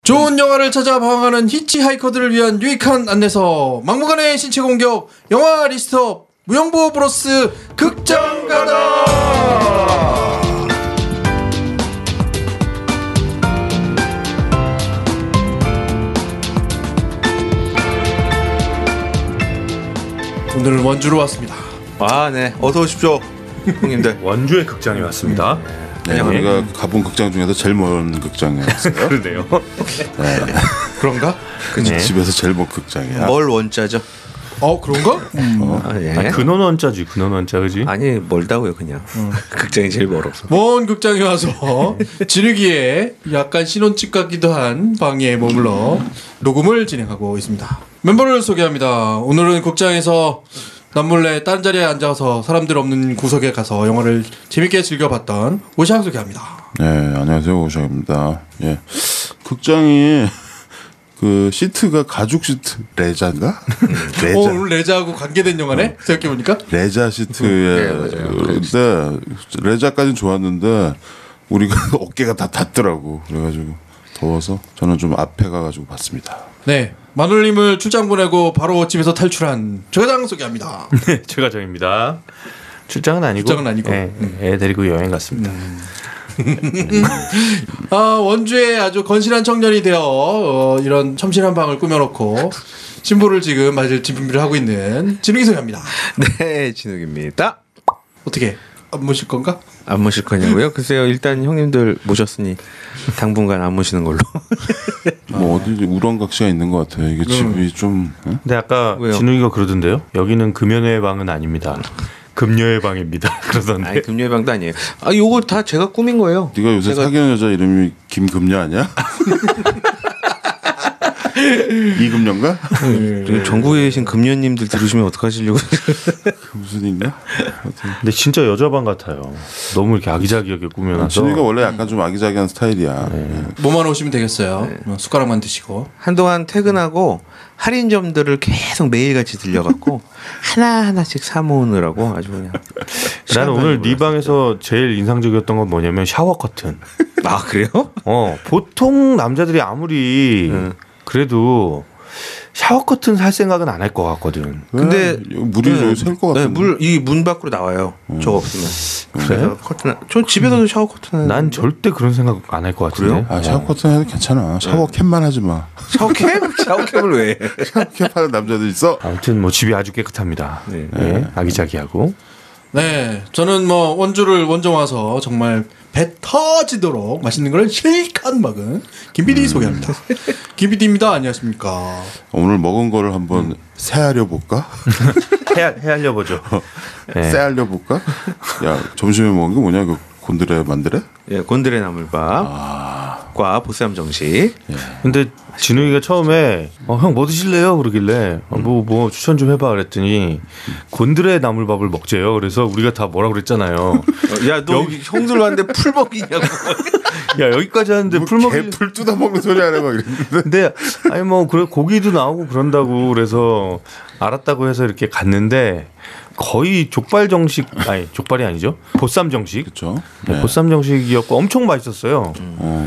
좋은 영화를 찾아 방황하는 히치하이커들을 위한 유익한 안내서 막무가내 신체 공격 영화 리스트업 무영보 브로스 극장 가다. 오늘은 원주로 왔습니다. 아, 네. 어서 오십시오, 형님들. 원주의 극장에 왔습니다. 네, 우리가 가본 극장 중에서 제일 먼 극장이었어요. 그러네요. 네. 그런가? 네. 집에서 제일 먼 극장이야. 뭘 원자죠? 그런가? 아, 예. 아, 근원 원자지, 근원 원자, 그지? 아니, 멀다고요, 그냥. 극장이 제일 멀어서. 먼 극장에 와서 진흙이의 약간 신혼집 같기도 한 방에 머물러 녹음을 진행하고 있습니다. 멤버를 소개합니다. 오늘은 극장에서 남몰래 다른 자리에 앉아서 사람들 없는 구석에 가서 영화를 재밌게 즐겨봤던 오샹 소개합니다. 네, 안녕하세요, 오샹입니다. 예, 극장이 그 시트가 가죽 시트 레자인가? 레자. 오늘 레자하고 관계된 영화네. 생각해보니까 레자 시트에 근데 레자까지는 좋았는데 우리가 어깨가 다 닿더라고. 그래가지고 더워서 저는 좀 앞에 가가지고 봤습니다. 네, 마눌님을 출장 보내고 바로 집에서 탈출한 최과장 소개합니다. 네, 최과장입니다. 출장은 아니고 애 데리고 여행 갔습니다. 원주에 아주 건실한 청년이 되어 이런 참신한 방을 꾸며놓고 신부를 지금 맞을 준비를 하고 있는 진욱이 소개합니다. 네, 진욱입니다. 어떻게 안 모실 건가? 안 모실 거냐고요? 글쎄요, 일단 형님들 모셨으니 당분간 안 모시는 걸로. 뭐 어디 우렁각시가 있는 것 같아요. 이게 집이 좀. 응? 근데 아까 왜요? 진욱이가 그러던데요. 여기는 금연의 방은 아닙니다. 금녀의 방입니다. 그러던데. 아니, 금요일 방도 아니에요. 아, 요거 다 제가 꾸민 거예요. 네가 요새 사귀는 여자 이름이 김금녀 아니야? 이금녀인가? 전국에 계신 금연님들 들으시면 어떡하시려고. 무슨 일이야? 근데 진짜 여자 방 같아요. 너무 이렇게 아기자기하게 꾸며놔서. 진우가 원래 약간 좀 아기자기한 스타일이야. 뭐만 오시면 되겠어요. 숟가락만 드시고. 한동안 퇴근하고 할인점들을 계속 매일같이 들려갖고 하나하나씩 사모으느라고 아주 그냥. 나는 오늘 네 방에서 제일 인상적이었던 건 뭐냐면 샤워 커튼. 아, 그래요? 보통 남자들이 아무리 그래도 샤워 커튼 살 생각은 안 할 것 같거든. 근데 물이 저기 셀것 같은데. 이 문 밖으로 나와요. 저거 없으면. 그래서 커튼. 저 집에서도 샤워 커튼. 난 절대 그런 생각 안 할 것 같은데. 아, 샤워 커튼 해도 괜찮아. 샤워캡만 하지 마. 샤워캡? 샤워캡을 왜? 샤워캡 하는 남자들 있어. 아무튼 뭐 집이 아주 깨끗합니다. 네, 아기자기하고. 네, 저는 원주를 원정 와서 정말 배 터지도록 맛있는 걸 실컷 먹은 김PD 소개합니다. 김PD입니다. 안녕하십니까. 오늘 먹은 거를 한번 새하려 볼까? 헤아려 보죠. 새하려 볼까? 야, 점심에 먹은 게 뭐냐? 그 곤드레 만드레? 예, 곤드레 나물밥과 보쌈 정식. 근데 진욱이가 처음에 형 뭐 드실래요? 그러길래 뭐 추천 좀 해봐 그랬더니 곤드레 나물밥을 먹재요. 그래서 우리가 다 뭐라 그랬잖아요. 야, 너 형들 왔는데 풀 먹이냐고. 야, 여기까지 하는데 풀 먹이. 개풀 뜯어 먹는 소리 하네 막 이랬는데. 근데 아니 뭐 그래 고기도 나오고 그런다고 그래서 알았다고 해서 이렇게 갔는데 거의 족발 정식 아니 족발이 아니죠 보쌈 정식. 그렇죠. 네, 보쌈 정식이었고 엄청 맛있었어요.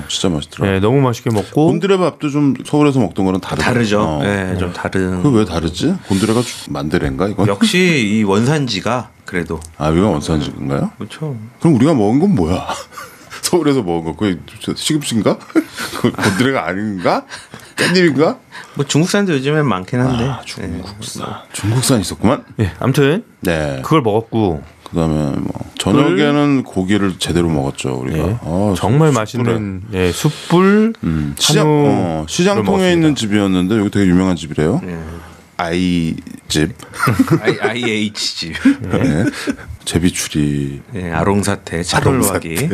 진짜 맛있더라. 네, 너무 맛있게 먹고. 곤드레 밥도 좀 서울에서 먹던 거랑 다르죠. 네, 좀 다른. 그 왜 다르지? 곤드레가 만드레인가 이거? 역시 이 원산지가 그래도. 아, 여기가 원산지인가요? 그렇죠. 그럼 우리가 먹은 건 뭐야? 서울에서 먹은 거 그게 시금치인가? 곤드레가 아닌가? 깻잎인가? 뭐 중국산도 요즘엔 많긴 한데. 중국산 있었구만. 예, 아무튼 네. 그걸 먹었고 그다음에 뭐 저녁에는 고기를 제대로 먹었죠 우리가. 예, 정말 맛있는 숯불 시장통에 있는 집이었는데 여기 되게 유명한 집이래요. 아이집. IH 집. 네. 제비추리. 네, 아롱사태, 차돌박이.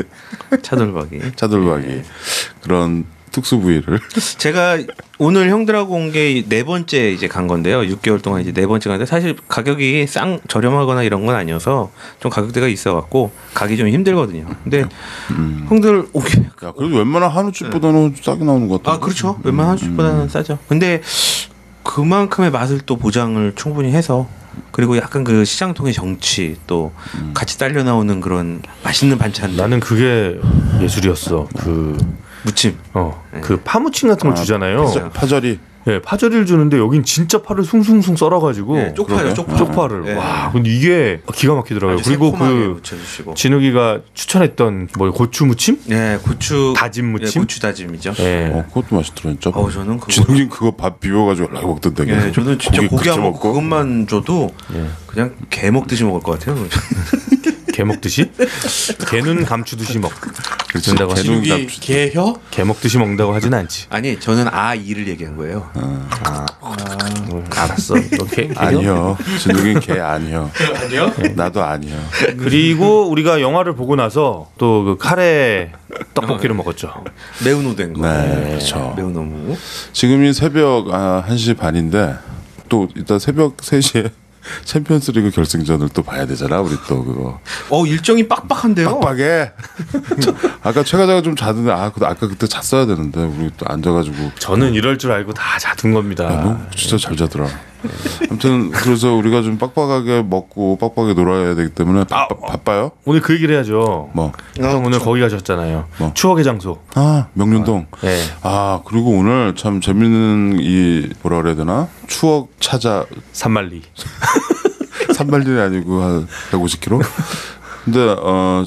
그런 특수 부위를. 제가 오늘 형들하고 온 게 네 번째 이제 간 건데요. 6개월 동안 이제 네 번째 갔는데 사실 가격이 저렴하거나 이런 건 아니어서 좀 가격대가 있어갖고 가기 좀 힘들거든요. 근데 형들 오게. 야, 그래도 웬만한 한우집보다는 싸게 나오는 것 같아. 아, 그렇죠. 웬만한 한우집보다는 싸죠. 근데 그만큼의 맛을 또 보장을 충분히 해서. 그리고 약간 그 시장통의 정치 또 같이 딸려 나오는 그런 맛있는 반찬. 나는 그게 예술이었어. 그 무침. 그 파무침 같은 걸 주잖아요. 파절이. 예, 파절이를 주는데 여긴 진짜 파를 숭숭숭 썰어가지고 네, 쪽파요, 쪽파를. 네. 와, 근데 이게 기가 막히더라고요. 아주 그리고 새콤하게 그 묻혀주시고. 진욱이가 추천했던 뭐 고추 무침? 네, 고추 다진 무침? 고추 다짐이죠. 예. 그것도 맛있더라 진짜. 저는 그거. 진욱이 그거 밥 비벼가지고 연락 먹던데. 예, 저는 진짜 고기 한 번 먹고. 그것만 줘도 그냥 개 먹듯이 먹을 것 같아요. 개 먹듯이? 개는 감추듯이 먹는다고 하지. 개는 진욱이 개혀? 개 먹듯이 먹는다고 하진 않지. 아니, 저는 이를 얘기한 거예요. 알았어. 너 아니요. 진욱이 개 아니요. 아니요? 나도 아니요. 그리고 우리가 영화를 보고 나서 또 그 카레 떡볶이를 먹었죠. 매운 오뎅 거. 네, 그렇죠. 매운 어묵. 지금이 새벽 1시 반인데 또 이따 새벽 3시에 챔피언스리그 결승전을 또 봐야 되잖아. 우리 또 그거 일정이 빡빡한데요. 빡빡해. 아까 최가자가 좀 자던데 아까 그때 잤어야 되는데 우리 또 앉아가지고 저는 이럴 줄 알고 다 자둔 겁니다. 진짜 잘 자더라. 아무튼 그래서 우리가 좀 빡빡하게 먹고 빡빡하게 놀아야 되기 때문에 바빠요. 오늘 그 얘기를 해야죠. 뭐? 형 오늘 거기 가셨잖아요. 뭐? 추억의 장소. 명륜동. 네. 그리고 오늘 참 재밌는 이 뭐라 그래야 되나 추억 찾아 산말리. 산발리는 아니고 한 150km. 근데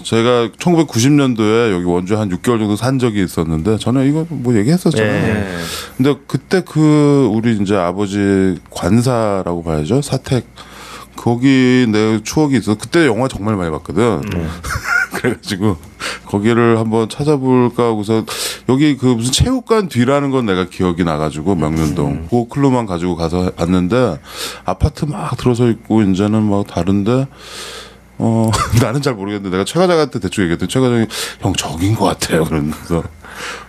제가 1990년도에 여기 원주에 한 6개월 정도 산 적이 있었는데 저는 이거 뭐 얘기했었잖아요. 네. 근데 그때 우리 이제 아버지 관사라고 봐야죠. 사택 거기 내 추억이 있어. 그때 영화 정말 많이 봤거든. 그래가지고 거기를 한번 찾아볼까 하고서 여기 그 무슨 체육관 뒤라는 건 내가 기억이 나가지고 명륜동 그 클루만 가지고 가서 봤는데 아파트 막 들어서 있고 이제는 막 다른데 나는 잘 모르겠는데 내가 최과장한테 대충 얘기했더니 최과장이 형 저긴 것 같아요 그러면서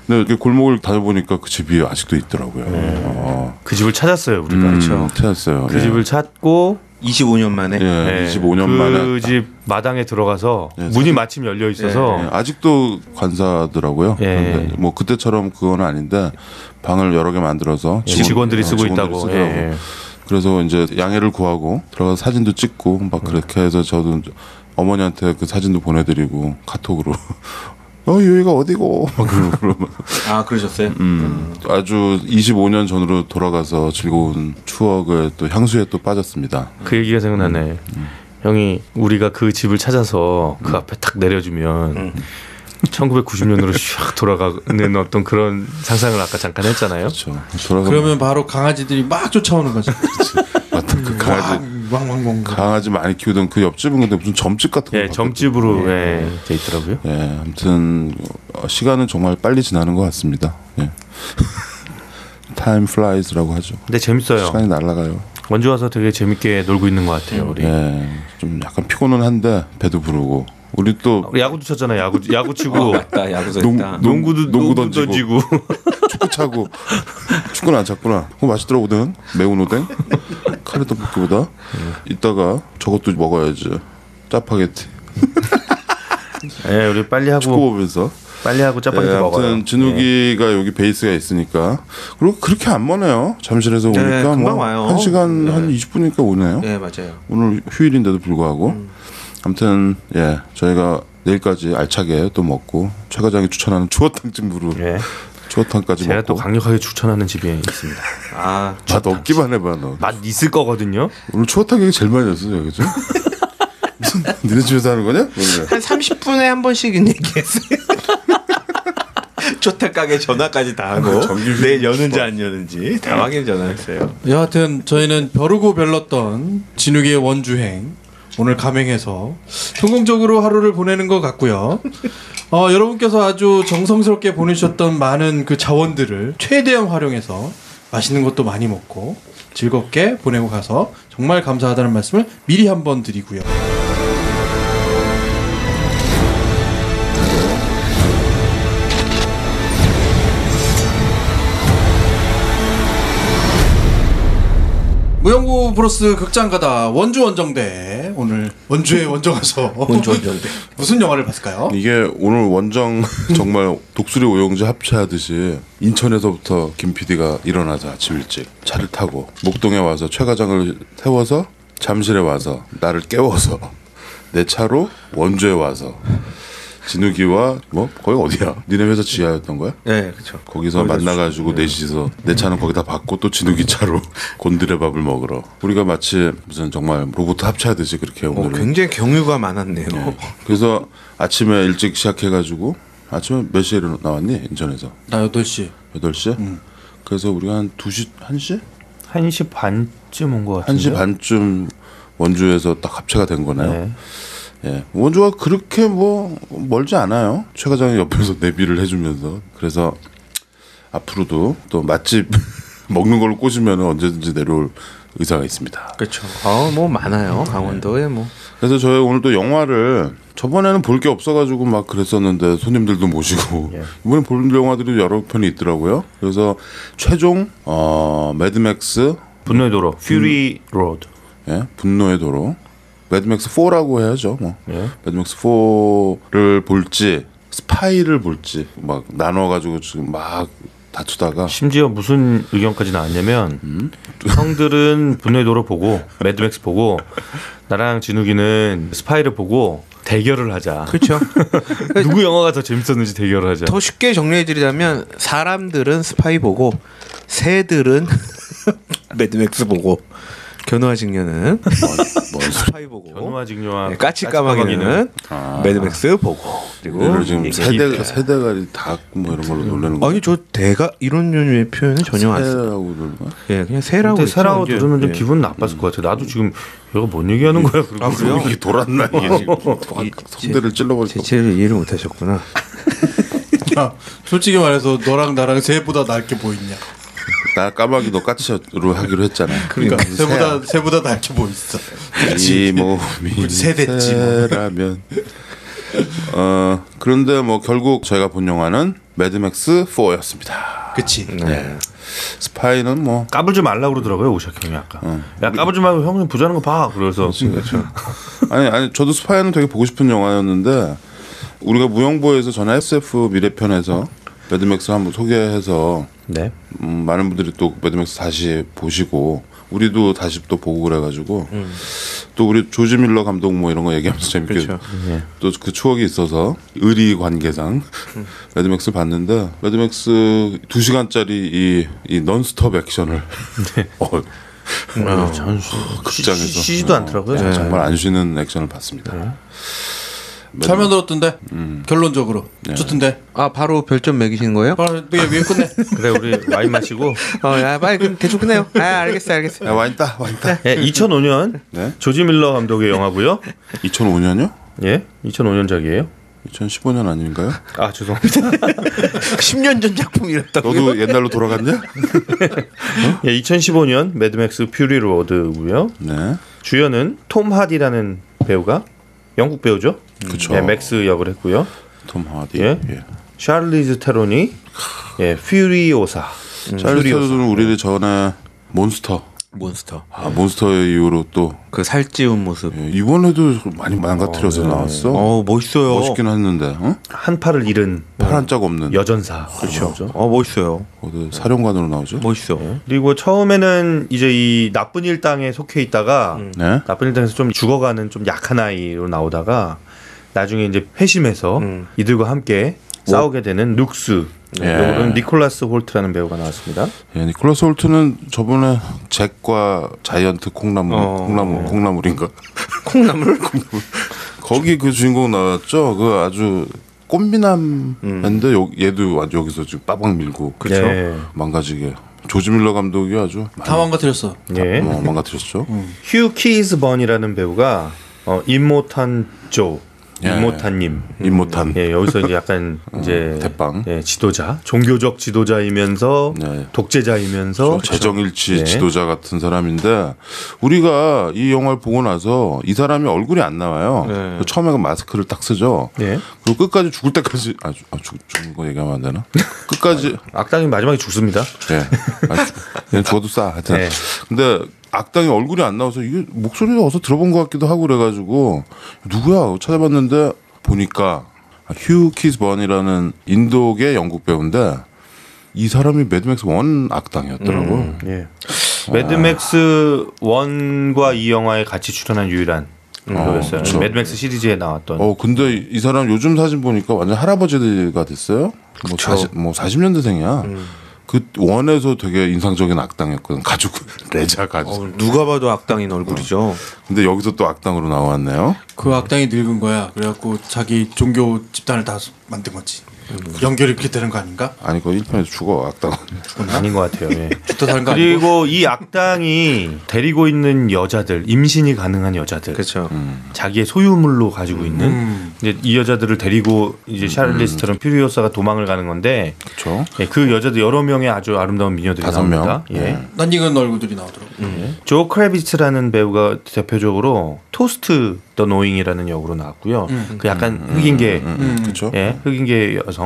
근데 이렇게 골목을 다녀보니까 그 집이 아직도 있더라고요. 그 집을 찾았어요 우리가. 그렇죠. 찾았어요. 그 집을 찾고 25년 만에. 네, 25년 그 만에 집 마당에 들어가서 예, 문이 마침 열려 있어서 아직도 관사더라고요. 예. 그런데 뭐 그때처럼 그건 아닌데 방을 여러 개 만들어서 직원들이 쓰고 직원들이 있다고. 쓰더라고. 예. 그래서 이제 양해를 구하고 들어가서 사진도 찍고 막 그렇게 해서 저도 어머니한테 그 사진도 보내드리고 카톡으로 여기가 어디고 막 그러면 그러셨어요? 아주 25년 전으로 돌아가서 즐거운 추억을 또 향수에 또 빠졌습니다. 그 얘기가 생각나네. 형이 우리가 그 집을 찾아서 그 앞에 탁 내려주면 1990년으로 슉 돌아가는 어떤 그런 상상을 아까 잠깐 했잖아요. 그렇죠. 돌아가면 그러면 바로 강아지들이 막 쫓아오는 거죠. 맞다. 그 왕왕왕. 강아지 많이 키우던 그 옆집은 근데 무슨 점집 같은 거 예, 점집으로 돼 있더라고요. 예, 아무튼 시간은 정말 빨리 지나는 것 같습니다. 예. Time flies라고 하죠. 근데 재밌어요. 시간이 날아가요. 원주 와서 되게 재밌게 놀고 있는 것 같아요. 우리. 예, 좀 약간 피곤은 한데 배도 부르고 우리 또 야구도 쳤잖아요. 야구 치고 맞다. 야구서 농- 있다. 농구 던지고. 던지고. 축구 차고 축구는 안 찼구나. 그거 맛있더라 오뎅. 매운 오뎅. 카레 떡볶이보다. 이따가 저것도 먹어야지. 짜파게티. 예, 우리 빨리 축구 하고 보면서. 짜파게티 예, 먹어요. 아무튼 진욱이가 여기 베이스가 있으니까 그리고 그렇게 안 머네요. 잠실에서 오니까 금방 와요. 1시간 한 20분이니까 오네요. 네, 맞아요. 오늘 휴일인데도 불구하고 아무튼 저희가 내일까지 알차게 또 먹고 최 과장이 추천하는 추어탕 찜으로 예. 추어탕까지 제가 먹고 또 강력하게 추천하는 집이 있습니다. 맛 없기만 해봐 너. 맛 있을 거거든요. 오늘 추어탕 얘기 제일 많이 했어 그죠? 무슨 니네 집에서 하는 거냐? 한 30분에 한 번씩은 얘기했어요. 초탁 가게 전화까지 다 하고 내일 여는지 안 여는지 다 확인 전화했어요. 여하튼 저희는 벼르고 별렀던 진욱이의 원주행 오늘 감행해서 성공적으로 하루를 보내는 것 같고요. 여러분께서 아주 정성스럽게 보내주셨던 많은 그 자원들을 최대한 활용해서 맛있는 것도 많이 먹고 즐겁게 보내고 가서 정말 감사하다는 말씀을 미리 한번 드리고요. 무용구 브로스 극장 가다 원주 원정대 오늘 원주에 원정 가서 원주 원정대 무슨 영화를 봤을까요? 이게 오늘 원정 정말 독수리 오영재 합체하듯이 인천에서부터 김 PD가 일어나서 아침 일찍 차를 타고 목동에 와서 최 과장을 태워서 잠실에 와서 나를 깨워서 내 차로 원주에 와서 진욱이와 뭐 거기 어디야? 니네 회사 지하였던 거야? 네, 그렇죠. 거기서 만나가지고 넷이서 내 차는 거기다 받고 또 진욱이 차로 곤드레밥을 먹으러 우리가 마치 무슨 정말 로봇 합체하듯이 그렇게 오늘은 굉장히 경유가 많았네요. 그래서 아침에 일찍 시작해가지고 아침에 몇 시에 나왔니? 인천에서 나 8시. 8시에? 그래서 우리가 한 2시? 1시? 1시 반쯤 온 것 같은데. 1시 반쯤 원주에서 딱 합체가 된 거네요. 네. 예, 원주가 그렇게 뭐 멀지 않아요. 최 과장이 옆에서 내비를 해주면서 그래서 앞으로도 또 맛집 먹는 걸로 꼬시면 언제든지 내려올 의사가 있습니다. 그렇죠. 뭐 많아요. 강원도에 뭐. 그래서 저희 오늘 또 영화를 저번에는 볼 게 없어가지고 막 그랬었는데 손님들도 모시고 이번에 볼 영화들이 여러 편이 있더라고요. 그래서 최종 매드맥스 분노의 도로, 퓨리 로드. 예, 분노의 도로 매드맥스 4라고 해야죠. 뭐 예. 매드맥스 4를 볼지 스파이를 볼지 막 나눠가지고 지금 막 다투다가 심지어 무슨 의견까지 나왔냐면 형들은 분노의 도로 보고 매드맥스 보고 나랑 진욱이는 스파이를 보고 대결을 하자. 그렇죠. 누구 영화가 더 재밌었는지 대결을 하자. 더 쉽게 정리해드리자면 사람들은 스파이 보고 새들은 매드맥스 보고 견우와 직녀는 스파이 보고 견우와 직녀와 까치까마귀는 매드맥스 보고 그리고 얘를 지금 세대가 다 뭐 이런 걸로 놀라는 거. 아니 저 대가 이런 류의 표현은 전혀 안 써요. 새라고 그러는 거야? 예, 그냥 새라고. 근데 새라고 했죠. 들으면 좀 예. 기분 나빴을 것 같아. 나도 지금 얘가 뭔 얘기하는 거야? 그리고 그래요? 이게 돌았나 이게 지금 성대를 찔러버릴 거. 제체를 이해를 못하셨구나. 야, 솔직히 말해서 너랑 나랑 새보다 낫게 보이냐? 나 까마귀 너 까치로 하기로 했잖아. 그러니까 새보다 낫게 보였어. 이 몸이 우리 세대지 뭐. 새라면. 그런데 뭐 결국 저희가 본 영화는 매드맥스 4였습니다. 그치. 네. 스파이는 뭐 까불지 말라 그러더라고요 오샥 형이 아까. 야 까불지 말고 형님 부자는 거 봐. 그래서 아니 저도 스파이는 되게 보고 싶은 영화였는데 우리가 무용보에서 전에 SF 미래편에서 매드맥스 한번 소개해서 네. 많은 분들이 또 매드맥스 다시 보시고 우리도 다시 또 보고 그래가지고 또 우리 조지 밀러 감독 뭐 이런 거 얘기하면서 재밌게 그렇죠. 또 그 추억이 있어서 의리 관계상 매드맥스 봤는데 매드맥스 2시간짜리 이 논스톱 액션을 극장에서 쉬지도 않더라고요. 네, 정말 안 쉬는 액션을 봤습니다. 잘 만들었던데. 결론적으로 좋던데. 아 바로 별점 매기시는 거예요? 바로 위에 끝내. 그래 우리 와인 마시고. 야 빨리 그럼 대충 끝내요. 알겠어. 야, 와인 따. 예, 2005년 네? 조지 밀러 감독의 영화고요. 2005년요? 예, 2005년작이에요. 2015년 아닌가요? 아 죄송합니다. 10년 전 작품이랬다고요? 너도 옛날로 돌아갔냐? 예, 2015년 매드맥스 퓨리 로드고요. 네. 주연은 톰 하디라는 배우가 영국 배우죠. 그쵸. 예, 맥스 역을 했고요. 톰 하디. 예. 샤를리즈 테론이 퓨리오사. 찰리스는 우리 전에 몬스터. 몬스터 이후로 또 그 살찌운 모습. 이번에도 많이 망가뜨려서 나왔어. 멋있어요. 멋있긴 했는데 한 팔을 잃은 팔 한 짝 없는 여전사. 그렇죠. 멋있어요. 어디 사령관으로 나오죠. 멋있어. 그리고 처음에는 이제 이 나쁜 일당에 속해 있다가 네. 나쁜 일당에서 좀 죽어가는 좀 약한 아이로 나오다가 나중에 이제 회심해서 이들과 함께 싸우게 되는 룩스. 이거는 니콜라스 홀트라는 배우가 나왔습니다. 예, 니콜라스 홀트는 저번에 잭과 자이언트 콩나물인가? 콩나물? 거기 그 주인공 나왔죠. 그 아주 꽃미남인데 얘도 아주 여기서 지금 빠박 밀고 그렇죠. 예. 망가지게. 조지 밀러 감독이 아주 다 망가뜨렸어. 예. 망가뜨렸죠. 휴 키즈번이라는 배우가 임모탄 조. 임모탄님, 임모탄. 예, 여기서 이제 약간 이제 대빵. 예, 지도자, 종교적 지도자이면서 네. 독재자이면서 재정일치 네. 지도자 같은 사람인데 우리가 이 영화를 보고 나서 이 사람이 얼굴이 안 나와요. 네. 처음에 그 마스크를 딱 쓰죠. 예. 그리고 끝까지 죽을 때까지 죽는 거 얘기하면 안 되나? 끝까지 악당이 마지막에 죽습니다. 그냥 죽어도 싸. 하여튼. 네. 근데 악당이 얼굴이 안 나와서 이게 목소리를 어디서 들어본 것 같기도 하고 그래가지고 누구야 찾아봤는데 보니까 휴 키즈번이라는 인도계 영국 배우인데 이 사람이 매드맥스 1 악당이었더라고. 예. 매드맥스 1과 이 영화에 같이 출연한 유일한 배우였어요. 그쵸. 매드맥스 시리즈에 나왔던. 근데 이 사람 요즘 사진 보니까 완전 할아버지가 됐어요. 뭐 40년대생이야. 그 원에서 되게 인상적인 악당이었거든. 가죽 레자 가죽. 누가 봐도 악당인 얼굴이죠. 근데 여기서 또 악당으로 나왔네요. 그 악당이 늙은 거야. 그래갖고 자기 종교 집단을 다 만든 거지. 연결이 이렇게 되는 거 아닌가? 아니 그 1편에서 죽어 악당은. 아닌 것 같아요. 예. 죽다 사는 거 아니고? 그리고 이 악당이 데리고 있는 여자들, 임신이 가능한 여자들, 그렇죠. 자기의 소유물로 가지고 있는 이제 이 여자들을 데리고 이제 샤를리스 테론 퓨리오사가 도망을 가는 건데, 그렇죠. 예, 그 여자들 여러 명의 아주 아름다운 미녀들이 5명. 나옵니다. 예. 낯익은 얼굴들이 나오더라고. 조 크래비츠라는 배우가 대표적으로 토스트 더 노잉이라는 역으로 나왔고요. 그 약간 흑인계, 그렇죠. 예, 흑인계 여성.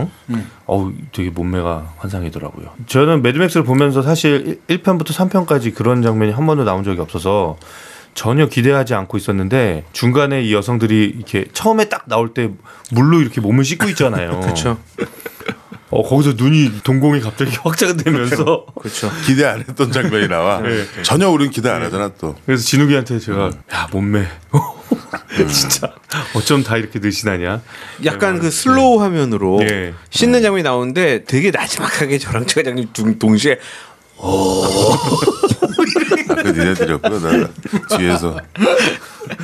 어우, 되게 몸매가 환상이더라고요. 저는 매드맥스를 보면서 사실 1편부터 3편까지 그런 장면이 한 번도 나온 적이 없어서 전혀 기대하지 않고 있었는데 중간에 이 여성들이 이렇게 처음에 딱 나올 때 물로 이렇게 몸을 씻고 있잖아요. 그렇죠. 거기서 눈이 동공이 갑자기 확장되면서 그렇죠. 기대 안 했던 장면이 나와. 네. 전혀 우린 기대 안 하잖아 또. 그래서 진욱이한테 제가 야 몸매 진짜 어쩜 다 이렇게 늘씬하냐. 약간 그 슬로우 화면으로 예. 씻는 장면이 나오는데 되게 나지막하게 저랑 최 과장님 동시에 그 니네들이었고 나 뒤에서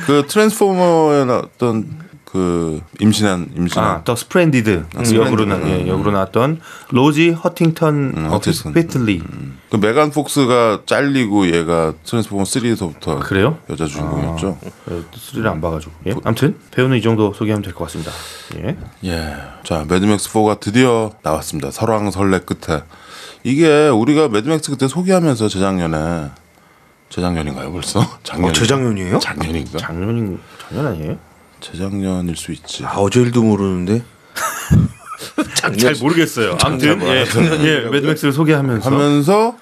그 트랜스포머에 나왔던 그 임신한 더 스프렌디드 역으로 나왔던 로지 허팅턴 허팅턴. 피틀리. 그 메간 폭스가 잘리고 얘가 트랜스포머 3에서부터 그래요? 여자 주인공이었죠. 스리를 안 봐가지고. 예? 아무튼 배우는 이 정도 소개하면 될 것 같습니다. 예. 예. 자 매드맥스 4가 드디어 나왔습니다. 설왕설래 끝에 이게 우리가 매드맥스 그때 소개하면서 재작년인가요 벌써? 작년. 재작년이에요? 작년인가? 작년 아니에요? 재작년일 수 있지. 어제 일도 모르는데. 잘 모르겠어요. 아무튼 매드맥스를 소개하면서 하면서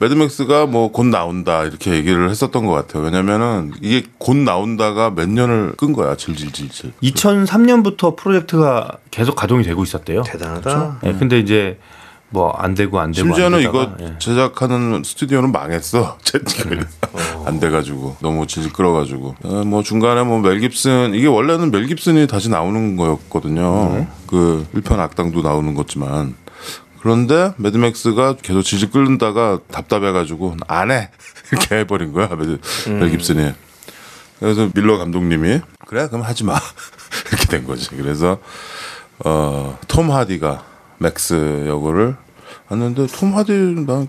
매드맥스가 뭐 곧 나온다 이렇게 얘기를 했었던 것 같아요. 왜냐면은 이게 곧 나온다가 몇 년을 끈 거야. 질질질질. 2003년부터 프로젝트가 계속 가동이 되고 있었대요. 대단하다. 예, 근데 이제 뭐 안 되고 심지어는 안 이거 되다가, 예. 제작하는 스튜디오는 망했어. 채팅을 안 돼가지고 너무 질질 끌어가지고 뭐 중간에 뭐 멜 깁슨 이게 원래는 멜 깁슨이 다시 나오는 거였거든요. 그 1편 악당도 나오는 거지만 그런데 매드맥스가 계속 질질 끌다가 답답해가지고 안 해 이렇게 해버린 거야 멜 깁슨이. 그래서 밀러 감독님이 그래 그럼 하지 마 이렇게 된 거지. 그래서 톰 하디가 맥스 역을 했는데 톰 하디 난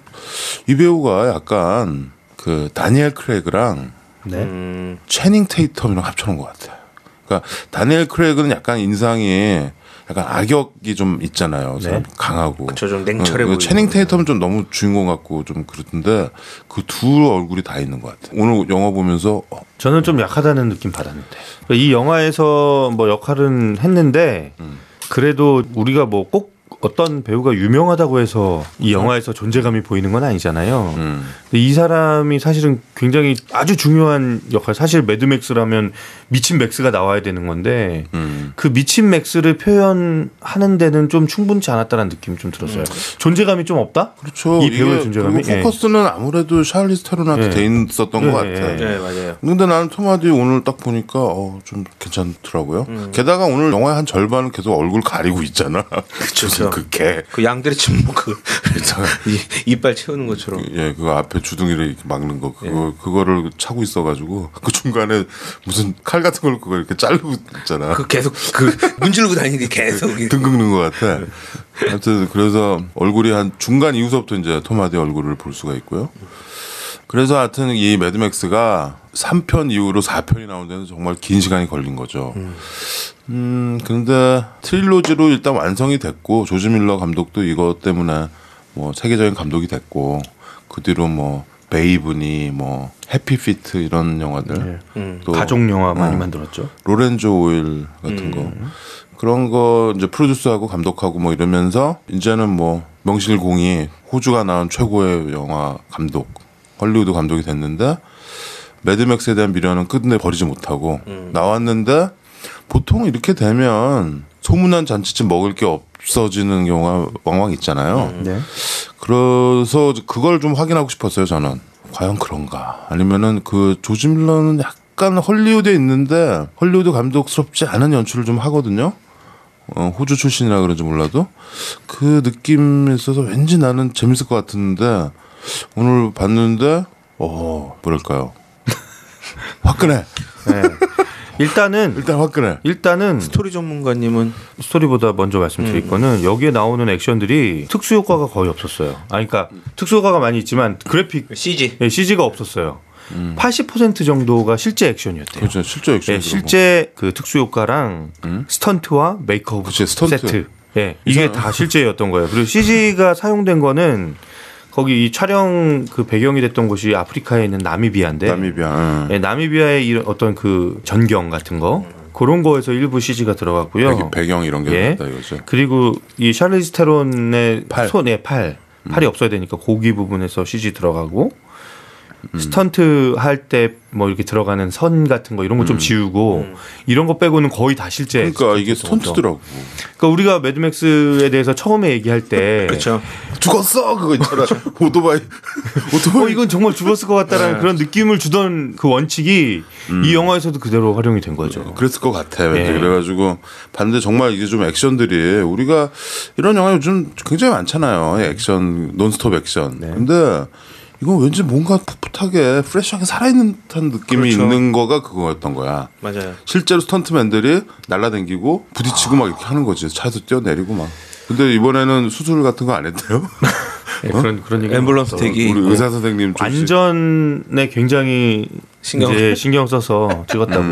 이 배우가 약간 그 다니엘 크레이그랑 네. 채닝 테이텀이랑 합쳐놓은 것 같아. 그러니까 다니엘 크레이그는 약간 인상이 약간 악역이 좀 있잖아요. 네. 강하고. 그쵸, 좀 냉철해 보이고. 채닝 테이텀은 좀 너무 주인공 같고 좀 그렇던데 그 두 얼굴이 다 있는 것 같아. 오늘 영화 보면서 저는 좀 약하다는 느낌 받았는데 이 영화에서 뭐 역할은 했는데 그래도 우리가 뭐 꼭 어떤 배우가 유명하다고 해서 이 영화에서 존재감이 보이는 건 아니잖아요. 근데 이 사람이 사실은 굉장히 아주 중요한 역할. 사실 매드맥스라면 미친 맥스가 나와야 되는 건데 그 미친 맥스를 표현하는 데는 좀 충분치 않았다는 느낌이 좀 들었어요. 존재감이 좀 없다? 그렇죠. 이 배우의 이게 존재감이. 그리고 포커스는 아무래도 샤를리스 테론한테 예. 돼 있었던 것 같아. 네 맞아요. 근데 나는 톰 하디 오늘 딱 보니까 좀 괜찮더라고요. 게다가 오늘 영화의 한 절반은 계속 얼굴 가리고 있잖아. 그쵸. 그 개. 그 양들의 침묵 이빨 채우는 것처럼. 예, 그거 앞에 주둥이를 이렇게 막는 거 그거를 차고 있어가지고 그 중간에 무슨 칼 같은 걸 그거 이렇게 자르고 있잖아. 그 계속 그 문지르고 다니는 게 계속 등 긁는 것 같아. 하여튼 그래서 얼굴이 한 중간 이후서부터 이제 톰 하디 얼굴을 볼 수가 있고요. 그래서 하여튼 이 매드맥스가 3편 이후로 4편이 나온 데는 정말 긴 시간이 걸린 거죠. 근데 트릴로지로 일단 완성이 됐고 조지 밀러 감독도 이것 때문에 뭐 세계적인 감독이 됐고 그 뒤로 뭐 베이브니 뭐 해피피트 이런 영화들 또 가족 영화 많이 만들었죠. 로렌조 오일 같은 거 그런 거 이제 프로듀스하고 감독하고 뭐 이러면서 이제는 뭐 명실공히 호주가 나온 최고의 영화 감독 헐리우드 감독이 됐는데 매드맥스에 대한 미련은 끝내 버리지 못하고 나왔는데 보통 이렇게 되면 소문난 잔치집 먹을 게 없어지는 경우가 왕왕 있잖아요. 네. 그래서 그걸 좀 확인하고 싶었어요. 저는 과연 그런가 아니면은 그 조지 밀러는 약간 헐리우드에 있는데 헐리우드 감독스럽지 않은 연출을 좀 하거든요. 호주 출신이라 그런지 몰라도 그 느낌이 있어서 왠지 나는 재밌을 것 같은데 오늘 봤는데 뭐랄까요 화끈해. 네. 일단 화끈해. 일단은 스토리 전문가님은 스토리보다 먼저 말씀드릴 거는 여기에 나오는 액션들이 특수 효과가 거의 없었어요. 그러니까 특수 효과가 많이 있지만 그래픽 CG. 네, CG가 없었어요. 80% 정도가 실제 액션이었대요. 그렇죠. 실제 액션. 네, 실제 그 특수 효과랑 스턴트와 메이크업 그치, 스턴트. 세트. 네, 이게 다 실제였던 거예요. 그리고 CG가 사용된 거는 거기 이 촬영 그 배경이 됐던 곳이 아프리카에 있는 나미비아인데 나미비아. 네, 나미비아의 이런 어떤 그 전경 같은 거 그런 거에서 일부 CG가 들어갔고요. 배경 이런 게 예. 있다 이거죠. 그리고 이 샬리즈 테론의 팔. 손에 팔이 없어야 되니까 고기 부분에서 CG 들어가고 스턴트 할 때 뭐 이렇게 들어가는 선 같은 거 이런 거 좀 지우고 이런 거 빼고는 거의 다 실제. 그러니까 이게 스턴트였던 거죠. 스턴트더라고. 그러니까 우리가 매드맥스에 대해서 처음에 얘기할 때 그렇죠. 죽었어 그거 있잖아. 오토바이. 이건 정말 죽었을 것 같다라는 그런 느낌을 주던 그 원칙이 이 영화에서도 그대로 활용이 된 거죠. 그랬을 것 같아. 왠지. 예. 그래가지고 봤는데 정말 이게 좀 액션들이 우리가 이런 영화 요즘 굉장히 많잖아요. 액션 논스톱 액션. 근데 이건 왠지 뭔가 풋풋하게 프레시하게 살아있는 듯한 느낌이 그렇죠. 있는 거가 그거였던 거야. 맞아요. 실제로 스턴트맨들이 날라다니고 부딪히고 막 이렇게 하는 거지. 차에서 뛰어내리고 막. 근데 이번에는 수술 같은 거 안 했대요. 네, 그런 얘기. 앰뷸런스 대기. 우리 의사 선생님 안전에 굉장히 신경 써서 찍었다고.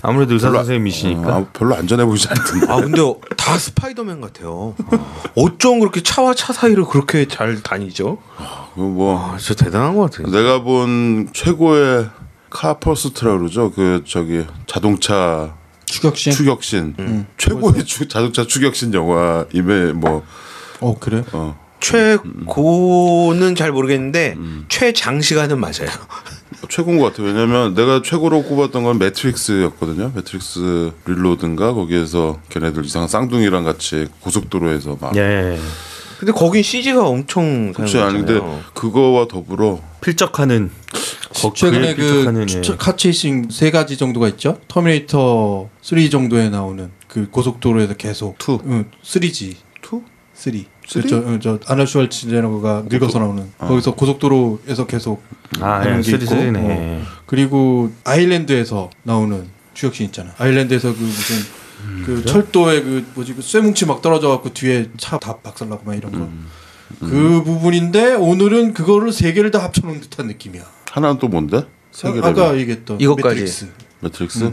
아무래도 의사 선생님이시니까. 별로 안전해 보이지 않던데. 근데 다 스파이더맨 같아요. 어쩜 그렇게 차와 차 사이를 그렇게 잘 다니죠? 뭐 진짜 대단한 것 같아요. 내가 본 최고의 카퍼스트라 그러죠. 그 저기 자동차 추격신. 최고의 자동차 추격신 영화임에 뭐. 그래? 최고는 잘 모르겠는데 최장시간은 맞아요. 최고인 것 같아요. 왜냐면 내가 최고로 꼽았던 건 매트릭스였거든요. 매트릭스 릴로드인가 거기에서 걔네들 이상한 쌍둥이랑 같이 고속도로에서 막. 예. 근데 거긴 CG가 엄청 그렇지 않은데 그거와 더불어 필적하는 최근에 그 필적하는, 카체이싱 3가지 정도가 있죠. 터미네이터 3 정도에 나오는 그 고속도로에서 계속 3G 3 저 아놀드 슈왈츠제네거가 늙어서 나오는 거기서 고속도로에서 계속 하는 게 있고 그리고 아일랜드에서 나오는 추격신 있잖아. 아일랜드에서 그 무슨 그 철도에 그 뭐지 그 쇠뭉치 막 떨어져 갖고 뒤에 차 다 박살나고 막 이런 거. 그 부분인데 오늘은 그거를 3개를 다 합쳐놓은 듯한 느낌이야. 하나는 또 뭔데? 아까 얘기했던 이것까지. 매트릭스.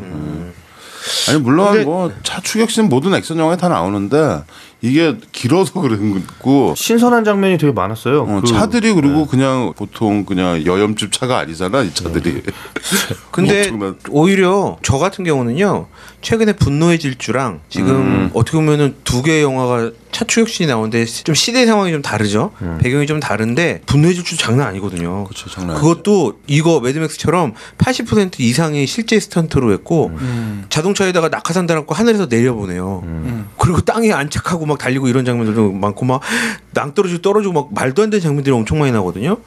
아니 물론 뭐 차 추격신 모든 액션 영화에 다 나오는데 이게 길어서 그런고 신선한 장면이 되게 많았어요. 차들이 그리고 그냥 보통 그냥 여염집 차가 아니잖아 이 차들이. 근데 오히려 저 같은 경우는요 최근에 분노의 질주랑 지금 어떻게 보면은 2개의 영화가 차 추격신이 나오는데 좀 시대 상황이 좀 다르죠. 배경이 좀 다른데 분노의 질주 장난 아니거든요. 그렇죠, 장난. 그것도 이거 매드맥스처럼 80% 이상이 실제 스턴트로 했고 자동차에다가 낙하산 달았고 하늘에서 내려보내요. 그리고 땅에 안착하고 막 달리고 이런 장면들도 많고 막 낭떠러지고 떨어지고 막 말도 안 되는 장면들이 엄청 많이 나거든요.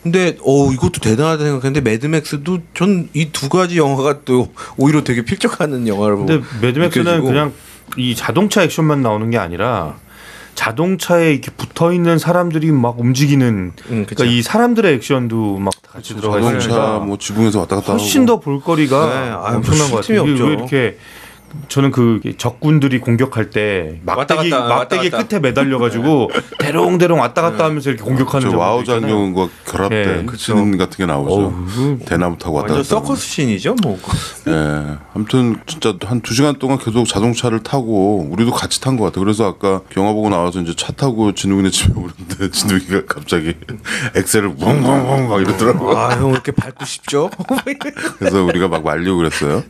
근데 이것도 대단하다 생각했는데 매드맥스도 전 이 2가지 영화가 또 오히려 되게 필적하는 영화를 보고. 근데 매드맥스는 느껴지고. 그냥 이 자동차 액션만 나오는 게 아니라 자동차에 이렇게 붙어 있는 사람들이 막 움직이는 그러니까 이 사람들의 액션도 막 같이 들어가 자동차 있으니까 뭐 지붕에서 왔다 갔다 훨씬 하고. 더 볼거리가 엄청난 것 틈이 같아요. 없죠. 왜 이렇게 저는 그 적군들이 공격할 때 막대기 끝에 매달려 가지고 대롱대롱 왔다 갔다 하면서 이렇게 공격하는 저 와우 장면도 있잖아요. 장면과 결합된 그 씬 같은 게 나오죠. 대나무 타고 왔다 완전 갔다. 하고. 서커스 씬이죠, 뭐. 예. 아무튼 진짜 한 2시간 동안 계속 자동차를 타고 우리도 같이 탄 것 같아. 그래서 아까 영화 보고 나와서 이제 차 타고 진욱이네 집에 오는데 진욱이가 갑자기 엑셀을 웅웅웅 막 이러더라고. 형 이렇게 밟고 싶죠? 그래서 우리가 막 말리고 그랬어요.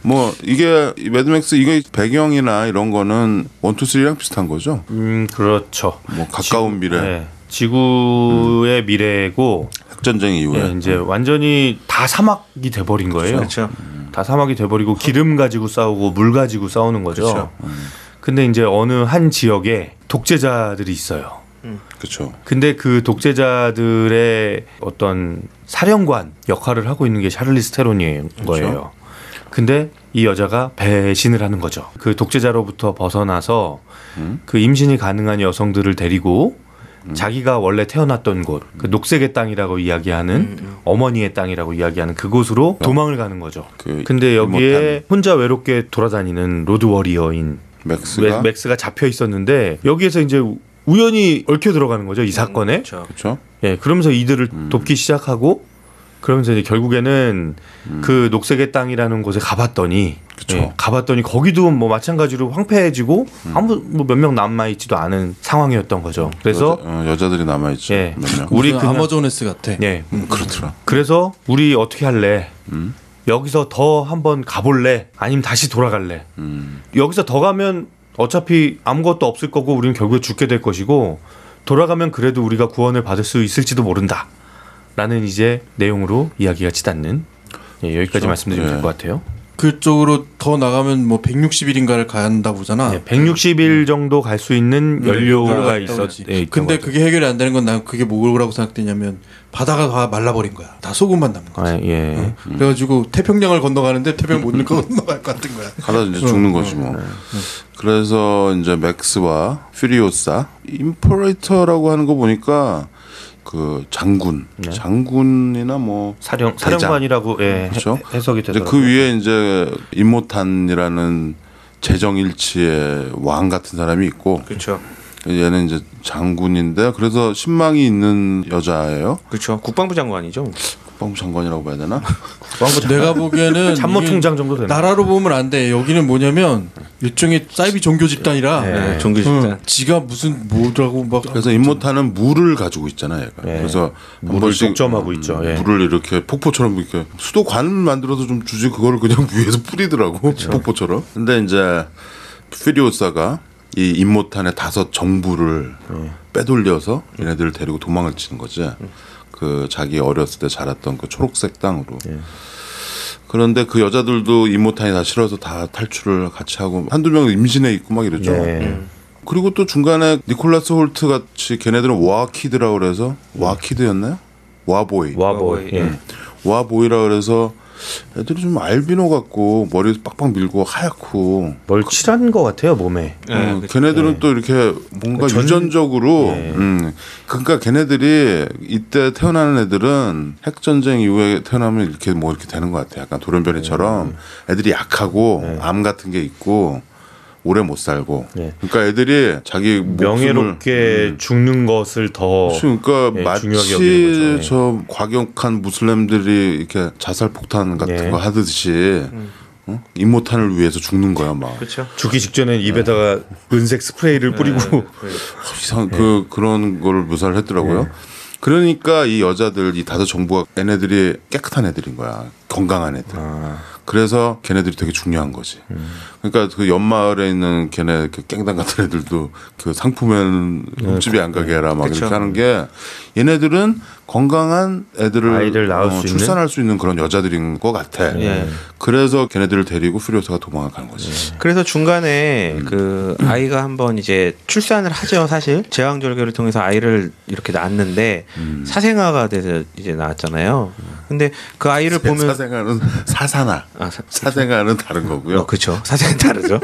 뭐 이게 매드맥스 이거 배경이나 이런 거는 1, 2, 3랑 비슷한 거죠. 그렇죠. 뭐 가까운 미래. 네. 지구의 미래고 핵전쟁 이후에. 이제 완전히 다 사막이 돼버린 거예요. 그렇죠. 다 사막이 돼버리고 기름 가지고 싸우고 물 가지고 싸우는 거죠. 그렇죠. 근데 이제 어느 한 지역에 독재자들이 있어요. 그렇죠. 근데 그 독재자들의 어떤 사령관 역할을 하고 있는 게 샤를리스 테론인 거예요. 근데 이 여자가 배신을 하는 거죠. 그 독재자로부터 벗어나서 그 임신이 가능한 여성들을 데리고 자기가 원래 태어났던 곳, 그 녹색의 땅이라고 이야기하는 어머니의 땅이라고 이야기하는 그곳으로 도망을 가는 거죠. 근데 여기에 혼자 외롭게 돌아다니는 로드 워리어인 맥스가 잡혀 있었는데 여기에서 이제 우연히 얽혀 들어가는 거죠, 이 사건에. 그렇죠. 예, 그러면서 이들을 돕기 시작하고 그러면서 이제 결국에는 그 녹색의 땅이라는 곳에 가봤더니 예, 가봤더니 거기도 뭐 마찬가지로 황폐해지고 아무 뭐 몇 명 남아 있지도 않은 상황이었던 거죠. 그래서 여자들이 남아 있죠. 예, 몇 명. 우리 그냥 아마존에스 같아. 예, 그렇더라. 그래서 우리 어떻게 할래? 여기서 더 한번 가볼래? 아니면 다시 돌아갈래? 여기서 더 가면 어차피 아무것도 없을 거고 우리는 결국에 죽게 될 것이고 돌아가면 그래도 우리가 구원을 받을 수 있을지도 모른다 라는 이제 내용으로 이야기가 치닫는 예, 여기까지 그렇죠? 말씀드리면 예. 될 것 같아요. 그쪽으로 더 나가면 뭐 160일인가를 간다 보잖아. 네, 160일 정도 갈 수 있는 연료가 있었. 예, 근데 그게 해결이 안 되는 건 난 그게 뭐라고 생각되냐면 바다가 다 말라버린 거야. 다 소금만 남은 거야. 아, 예. 그래가지고 태평양을 건너가는데 태평양 못 건너갈 것 같은 거야. 가다 이제 죽는 거지 뭐. 그래서 이제 맥스와 퓨리오사 임퍼레이터라고 하는 거 보니까 그 장군, 장군이나 뭐 사령관이라고 예, 그렇죠? 해석이 이제 되더라고요. 그 위에 이제 임모탄이라는 재정일치의 왕 같은 사람이 있고, 그렇죠. 얘는 이제 장군인데 그래서 신망이 있는 여자예요. 그렇죠. 국방부 장관이죠. 국방부 장관이라고 봐야 되나? 내가 보기에는 참모총장 정도 되나? 나라로 보면 안 돼. 여기는 뭐냐면 일종의 사이비 종교 집단이라 네, 종교 집단. 지가 무슨 뭐라고 막 그래서 임모탄은 물을 가지고 있잖아요. 얘가. 예. 그래서 물을 한 번씩 독점하고 있죠. 예. 물을 이렇게 폭포처럼 이렇게 수도관을 만들어서 좀 주지 그거를 그냥 위에서 뿌리더라고 폭포처럼. 근데 이제 퓨리오사가 이 임모탄의 5 정부를 빼돌려서 얘네들을 데리고 도망을 치는 거지. 그 자기 어렸을 때 자랐던 그 초록색 땅으로. 그런데 그 여자들도 임모탄이 다 싫어서 다 탈출을 같이 하고 한두 명 임신해 있고 막 이러죠. 그리고 또 중간에 니콜라스 홀트 같이 걔네들은 와키드라고 그래서 와키드였나요? 와보이. 와보이. 예. 와보이라 그래서 애들이 좀 알비노 같고 머리 빡빡 밀고 하얗고 뭘 칠한 것 같아요 몸에. 걔네들은 또 이렇게 뭔가 유전적으로 그러니까 걔네들이 이때 태어나는 애들은 핵전쟁 이후에 태어나면 이렇게 뭐 이렇게 되는 것 같아. 약간 돌연변이처럼 애들이 약하고 암 같은 게 있고 오래 못 살고. 그러니까 애들이 자기 명예롭게 죽는 것을 더 그러니까 중요하게 마치 여기는 거죠. 저 과격한 무슬림들이 이렇게 자살 폭탄 같은 거 하듯이 임모탄을 위해서 죽는 거야 막. 그렇죠. 죽기 직전에 입에다가 은색 스프레이를 뿌리고 이상 그런 거를 묘사를 했더라고요. 그러니까 이 여자들 이 5 정부가 얘네들이 깨끗한 애들인 거야. 건강한 애들. 그래서 걔네들이 되게 중요한 거지. 그러니까 그 옆마을에 있는 걔네 그 깽단 같은 애들도 그 상품엔 흠집이 안 가게 해라 막 그쵸. 이렇게 하는 게 얘네들은 건강한 애들을 아이들 낳을 수 있는? 출산할 수 있는 그런 여자들인 것 같아. 그래서 걔네들을 데리고 퓨리오사가 도망을 가는 거지. 그래서 중간에 그 아이가 한번 이제 출산을 하죠. 사실 제왕절개를 통해서 아이를 이렇게 낳았는데 사생아가 돼서 이제 나왔잖아요. 근데 그 아이를 보면 사생아는 사사나. 사생아는 다른 거고요. 그렇죠. 사생은 다르죠.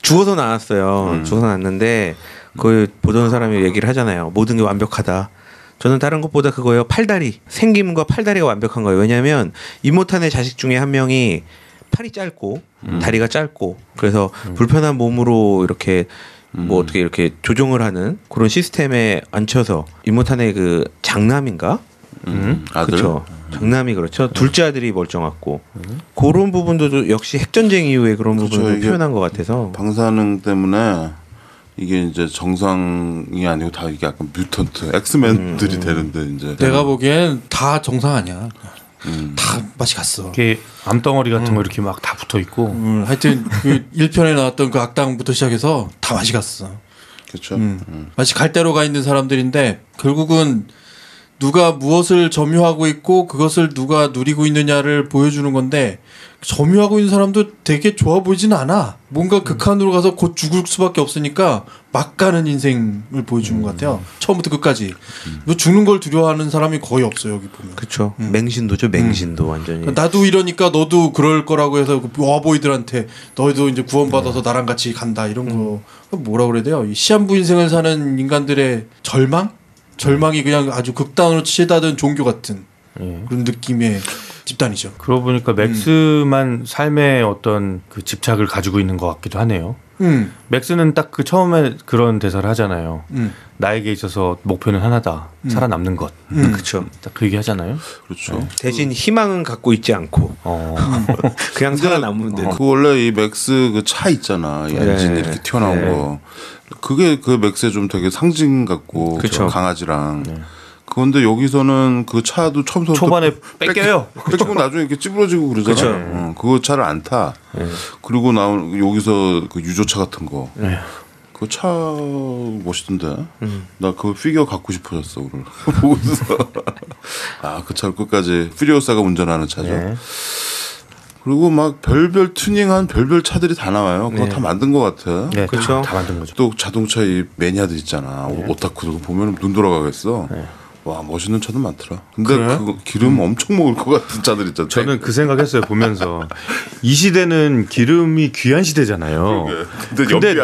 죽어서 나왔어요. 죽어서 나왔는데 그 보던 사람이 얘기를 하잖아요. 모든 게 완벽하다. 저는 다른 것보다 그거예요. 팔다리. 생김과 팔다리가 완벽한 거예요. 왜냐하면 임모탄의 자식 중에 한 명이 팔이 짧고 다리가 짧고 그래서 불편한 몸으로 이렇게 뭐 어떻게 이렇게 조종을 하는 그런 시스템에 앉혀서 임모탄의 그 장남인가? 아들. 그렇죠. 장남이 그렇죠. 둘째 아들이 멀쩡했고 그런 부분도 역시 핵전쟁 이후에 그런 그렇죠. 부분을 이게 표현한 것 같아서 방사능 때문에 이게 이제 정상이 아니고 다 이게 약간 뮤턴트 엑스맨들이 되는데 이제 내가 보기엔 다 정상 아니야. 다 맛이 갔어. 이렇게 암덩어리 같은 거 이렇게 막 다 붙어 있고 하여튼 그 1편에 나왔던 그 악당부터 시작해서 다 맛이 갔어. 그렇죠. 맛이 갈 대로 가 있는 사람들인데 결국은 누가 무엇을 점유하고 있고 그것을 누가 누리고 있느냐를 보여주는 건데 점유하고 있는 사람도 되게 좋아 보이진 않아. 뭔가 극한으로 가서 곧 죽을 수밖에 없으니까 막 가는 인생을 보여주는 것 같아요. 처음부터 끝까지. 뭐 죽는 걸 두려워하는 사람이 거의 없어요 여기 보면. 그렇죠. 맹신도죠. 맹신도 완전히. 나도 이러니까 너도 그럴 거라고 해서 그 와보이들한테 너희도 이제 구원받아서 나랑 같이 간다 이런 거 뭐라 그래야 돼요? 이 시한부 인생을 사는 인간들의 절망이 그냥 아주 극단으로 치닫은 종교 같은 그런 느낌의 집단이죠. 그러고 보니까 맥스만 삶의 어떤 그 집착을 가지고 있는 것 같기도 하네요. 맥스는 딱 그 처음에 그런 대사를 하잖아요. 나에게 있어서 목표는 하나다. 살아남는 것. 그렇죠. 딱 그 얘기 하잖아요. 그렇죠. 대신 희망은 갖고 있지 않고 그냥 살아남으면 돼. 그 원래 이 맥스 그 차 있잖아. 이 엔진 네. 이렇게 튀어나온 네. 거. 그게 그 맥스의 좀 되게 상징 같고 그쵸. 저 강아지랑. 그런데 여기서는 그 차도 처음부터 초반에 뺏겨요. 뺏기고 나중에 이렇게 찌부러지고 그러잖아. 그 차를 안 타. 그리고 나온 여기서 그 유조차 같은 거. 그 차 멋있던데. 나 그 피규어 갖고 싶어졌어 오늘. 보고서 그 차를 끝까지 퓨리오사가 운전하는 차죠. 네. 그리고 막 별별 튜닝한 별별 차들이 다 나와요. 그거 다 만든 것 같아. 네, 그렇죠. 다 만든 거죠. 또 자동차 이 매니아들 있잖아. 오타쿠들 보면 눈 돌아가겠어. 와 멋있는 차도 많더라. 근데 그래요? 그 기름 엄청 먹을 것 같은 차들 있잖아. 저는 그 생각했어요 보면서 이 시대는 기름이 귀한 시대잖아요. 근데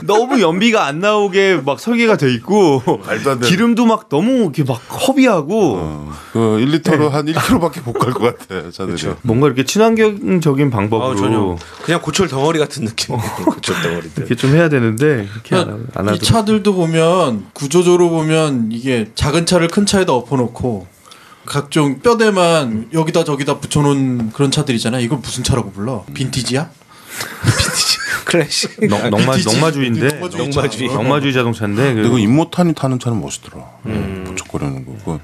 너무 연비가 안 나오게 막 설계가 돼 있고 말도 안 되는. 기름도 막 너무 이렇게 막 허비하고 그 1리터로 한 1km밖에 못 갈 것 같아. 차들이. 뭔가 이렇게 친환경적인 방법으로 전혀 그냥 고철 덩어리 같은 느낌. 고철 덩어리들. 이렇게 좀 해야 되는데 이렇게 안 이 하더라고요. 차들도 보면 구조적으로 보면 이게 작은 차를 큰 차에다 엎어놓고 각종 뼈대만 여기다 저기다 붙여놓은 그런 차들이잖아. 이걸 무슨 차라고 불러? 빈티지야? 클래식. 넉마주의인데 넉마주의. 넉마주의 자동차인데 근데 그 임모탄이 타는 차는 멋있더라. 부쩍거리는 거.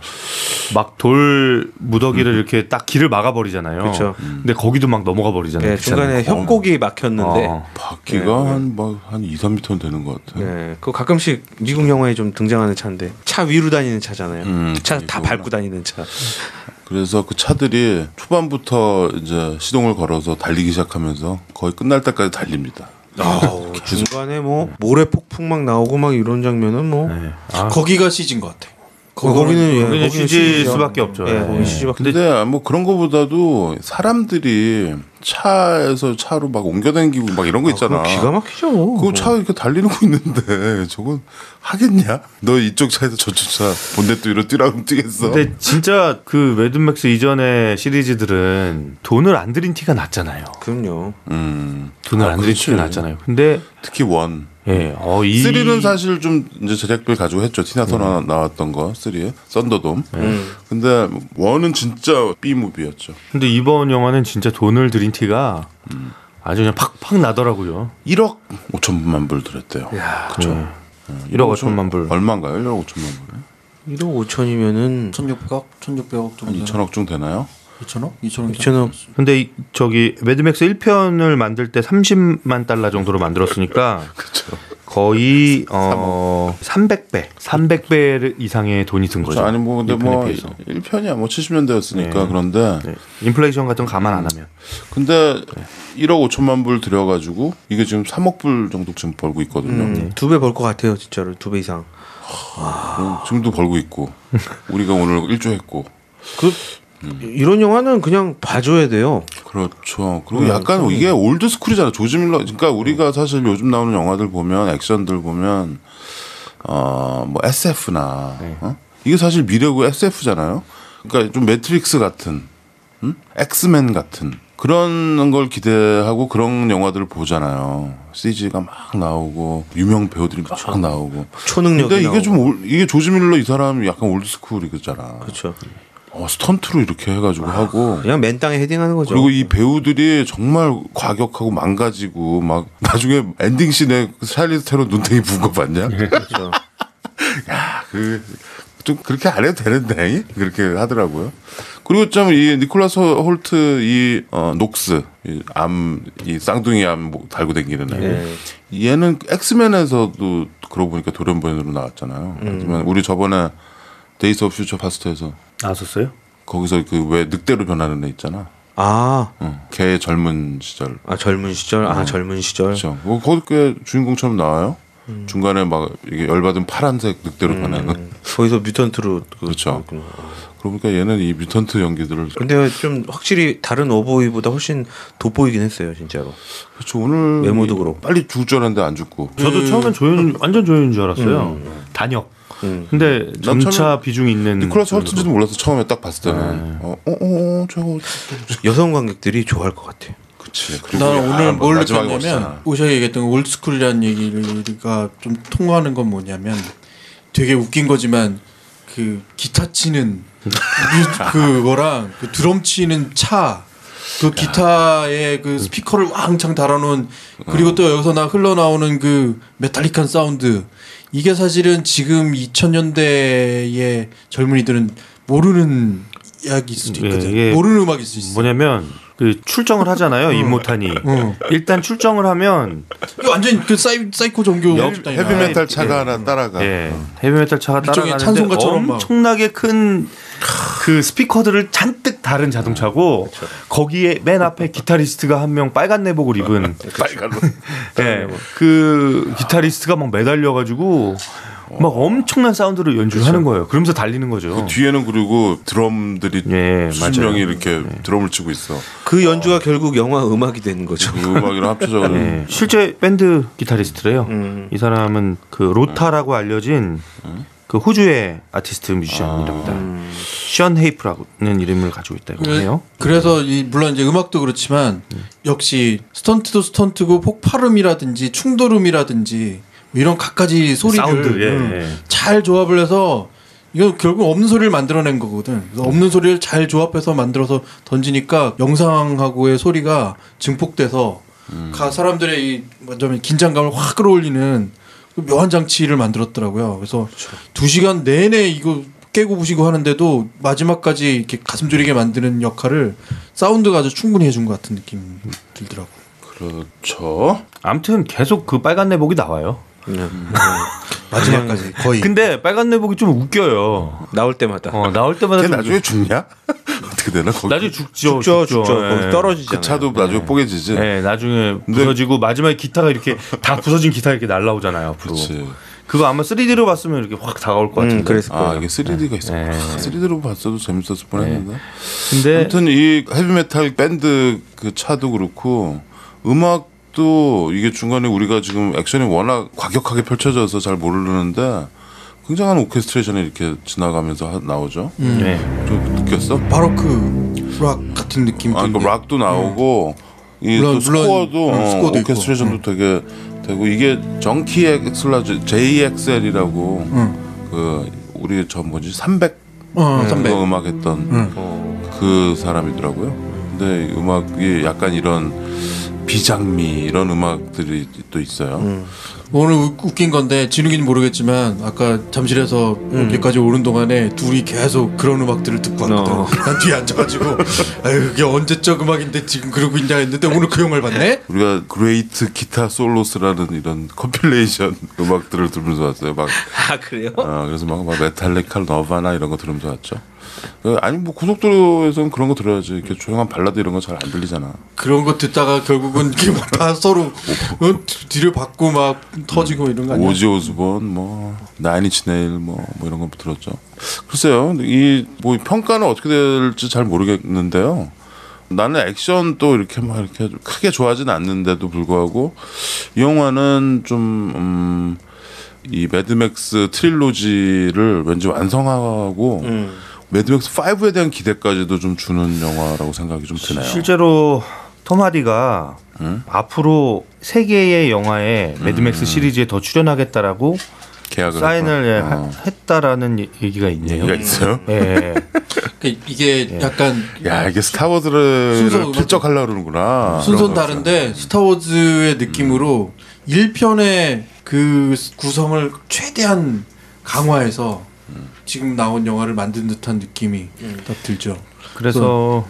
막 돌 무더기를 이렇게 딱 길을 막아버리잖아요. 그렇죠. 근데 거기도 막 넘어가 버리잖아요. 네, 그 차는. 중간에 협곡이 막혔는데 바퀴가 한 2, 3m는 되는 것 같아. 네, 그 가끔씩 미국 영화에 좀 등장하는 차인데 차 위로 다니는 차잖아요. 차 다 그거구나. 밟고 다니는 차. 그래서 그 차들이 초반부터 이제 시동을 걸어서 달리기 시작하면서 거의 끝날 때까지 달립니다. 중간에 뭐 모래 폭풍 막 나오고 막 이런 장면은 뭐 네. 아, 거기가 CG인 것 같아. 거기는 CG일 수밖에 없죠. 예, 거기 CG밖에. 근데 뭐 그런 거보다도 사람들이 차에서 차로 막 옮겨다니고 막 이런 거 있잖아. 그거 기가 막히죠. 그거 차 이렇게 달리는 거 있는데 저건 하겠냐? 너 이쪽 차에서 저쪽 차 본넷도 위로 뛰라고 뛰겠어? 근데 진짜 그 매드맥스 이전의 시리즈들은 돈을 안 들인 티가 났잖아요. 그럼요. 돈을 안 들인 그렇지. 티가 났잖아요. 근데 특히 원. 예, 이 3는 사실 좀 이제 제작비를 가지고 했죠. 티나토나 나왔던 거 3에 썬더돔. 근데 1은 진짜 B 무비였죠. 근데 이번 영화는 진짜 돈을 들인 티가 아주 그냥 팍팍 나더라고요. 1억 5천만 불 들였대요. 그렇죠. 1억 5천만 불. 얼마인가요? 1억 5천만 불. 1억 5천이면은 1600억? 1600억 정도. 한 2천억 정도 되나요? 2천억? 2천억? 2천억. 근데 저기 매드맥스 1편을 만들 때 30만 달러 정도로 만들었으니까 그렇죠. 거의 300배 이상의 돈이 든 거죠. 아니 뭐 근데 1편에 뭐 비해서. 1편이야 뭐 70년대였으니까 네. 그런데 네. 인플레이션 같은 거 감안 안 하면 근데 1억 5천만 불 들여가지고 이게 지금 3억 불 정도 지금 벌고 있거든요. 2배 벌 것 같아요, 진짜로. 2배 이상. 지금도 벌고 있고 우리가 오늘 1조 했고 이런 영화는 그냥 봐줘야 돼요. 그렇죠. 그리고 약간 이게 올드 스쿨이잖아. 조지 밀러. 그러니까 우리가 사실 요즘 나오는 영화들 보면 액션들 보면 뭐 SF나 이게 사실 미래고 SF잖아요. 그러니까 좀 매트릭스 같은, 엑스맨 같은 그런 걸 기대하고 그런 영화들을 보잖아요. CG가 막 나오고 유명 배우들이 막 나오고. 초능력이 근데 이게 나오고. 이게 조지 밀러 이 사람이 약간 올드 스쿨이잖아. 그렇죠. 스턴트로 이렇게 해가지고 하고. 그냥 맨 땅에 헤딩하는 거죠. 그리고 이 배우들이 정말 과격하고 망가지고 막 나중에 엔딩 씬에 샤리스 테론 눈탱이 부은 거 봤냐? 그렇죠. 야, 좀 그렇게 안 해도 되는데 그렇게 하더라고요. 그리고 좀 이 니콜라스 홀트 이 녹스 이 쌍둥이 암 달고 다니는 애. 네. 얘는 엑스맨에서도 그러고 보니까 돌연변이로 나왔잖아요. 하지만 우리 저번에 데이스 오브 퓨처 파스트에서 나왔었어요? 거기서 그 왜 늑대로 변하는 애 있잖아. 걔의 젊은 시절. 젊은 시절. 젊은 시절. 그렇죠. 뭐 거기 꽤 주인공처럼 나와요. 중간에 막 이게 열받은 파란색 늑대로 변하는. 거기서 뮤턴트로 그렇죠. 그러니까 얘는 이 뮤턴트 연기들을. 근데 좀 확실히 다른 어보이보다 훨씬 돋보이긴 했어요, 진짜로. 그렇죠. 오늘 외모도 그렇고. 빨리 죽을 줄 알았는데 안 죽고. 저도 처음엔 완전 조연인 줄 알았어요. 단역. 근데 점차 비중 있는 니콜라스 홀튼지도 몰라서 처음에 딱 봤을 때는 저거 여성 관객들이 좋아할 것 같아요. 그치. 나는 오늘 뭘 마지막에 느꼈냐면 멋있잖아. 오샤가 얘기했던 올드스쿨이라는 얘기가 좀 통하는 건 뭐냐면 되게 웃긴 거지만 그 기타 치는 그거랑 그 드럼 치는 차 그 기타에 그 스피커를 왕창 달아놓은 그리고 또 여기서 흘러나오는 그 메탈릭한 사운드 이게 사실은 지금 2000년대의 젊은이들은 모르는 이야기일 수도 있거든. 이게 모르는 음악일 수 있어. 뭐냐면 그 출정을 하잖아요. 임모탄이. 일단 출정을 하면 이거 완전 그 사이코 종교 헤비메탈 차가 하나 따라가. 헤비메탈 차가 일종의 따라가는데 찬송가처럼 막. 엄청나게 큰 그 스피커들을 잔뜩 다른 자동차고 거기에 맨 앞에 기타리스트가 한 명 빨간 내복을 입은 빨간로. 그 기타리스트가 막 매달려가지고 막 엄청난 사운드를 연주를 하는 거예요. 그러면서 달리는 거죠. 뒤에는 그리고 드럼들이 수십 맞아요. 명이 이렇게 드럼을 치고 있어. 그 연주가 결국 영화 음악이 되는 거죠. 그 음악이랑 합쳐져가지고. 실제 밴드 기타리스트래요. 이 사람은 그 로타라고 알려진 그 호주의 아티스트 뮤지션이랍니다. 션 헤이프라는 이름을 가지고 있다고 해요. 그래서 물론 이제 음악도 그렇지만 역시 스턴트도 스턴트고 폭발음이라든지 충돌음이라든지 이런 갖가지 소리를 사운드, 잘 조합을 해서 이건 결국 없는 소리를 만들어낸 거거든. 그래서 없는 소리를 잘 조합해서 만들어서 던지니까 영상하고의 소리가 증폭돼서 사람들의 이 뭐냐면 긴장감을 확 끌어올리는 묘한 장치를 만들었더라고요. 그래서 2시간 내내 이거 깨고 부시고 하는데도 마지막까지 이렇게 가슴 졸이게 만드는 역할을 사운드가 아주 충분히 해준 것 같은 느낌 들더라고. 그렇죠. 아무튼 계속 그 빨간 내복이 나와요. 마지막까지 거의. 근데 빨간 내복이 좀 웃겨요. 나올 때마다. 나올 때마다 걔 좀 나중에 죽냐? 어떻게 되나? 거기 나중에 죽죠. 거기 떨어지잖아요. 그 차도 나중에 뽀개지지. 네, 나중에 부서지고 마지막에 기타가 이렇게 다 부서진 기타 이렇게 날라오잖아요. 앞으로. 그치. 그거 아마 3D로 봤으면 이렇게 확 다가올 것 같은데. 그랬을 거예요. 이게 3D가 있어. 3D로 봤어도 재밌었을 뻔했는데. 근데 아무튼 이 헤비메탈 밴드 그 차도 그렇고 음악도 이게 중간에 우리가 지금 액션이 워낙 과격하게 펼쳐져서 잘 모르는데 굉장한 오케스트레이션이 이렇게 지나가면서 나오죠. 좀 느꼈어? 바로크 락 같은 느낌이 그 락도 나오고 이 또 스코어도 스코어도 오케스트레이션도 되게 되고 이게 정키 엑슬라즈 JXL이라고 그 우리 저 뭐지 300 300 음악했던 그 사람이더라고요. 근데 이 음악이 약간 이런 비장미 이런 음악들이 또 있어요. 오늘 웃긴 건데 진욱이는 모르겠지만 아까 잠실에서 여기까지 오는 동안에 둘이 계속 그런 음악들을 듣고 왔거든. 난 뒤에 앉아가지고 아유 이게 언제적 음악인데 지금 그러고 있냐 했는데 오늘 그 영화를 봤네. 우리가 그레이트 기타 솔로스라는 이런 컴필레이션 음악들을 들으면서 왔어요. 막 그래요? 그래서 막 메탈리카, 너바나 이런 거 들으면서 왔죠. 아니 뭐 고속도로에서는 그런 거 들어야지. 이렇게 조용한 발라드 이런 거 잘 안 들리잖아. 그런 거 듣다가 결국은 다 서로 뒤를 받고 막 터지고 이런 거 아니야? 오지 오스본, 뭐 나인이치 네일, 뭐 이런 거 들었죠. 글쎄요, 이 뭐 평가는 어떻게 될지 잘 모르겠는데요. 나는 액션도 이렇게 막 이렇게 크게 좋아하진 않는데도 불구하고 이 영화는 좀 이 매드맥스 트릴로지를 왠지 완성하고 매드맥스 5에 대한 기대까지도 좀 주는 영화라고 생각이 좀 드네요. 실제로 톰 하디가 앞으로 세 개의 영화에 매드맥스 시리즈에 더 출연하겠다라고 계약을 사인을 했다라는 얘기가 있네요. 얘기가 있어요? 예. 이게 약간 야 이게 스타워즈를 순서 필적하려고 그러는구나. 순서는 다른데 스타워즈의 느낌으로 1편의 그 구성을 최대한 강화해서 지금 나온 영화를 만든 듯한 느낌이 딱 들죠. 그래서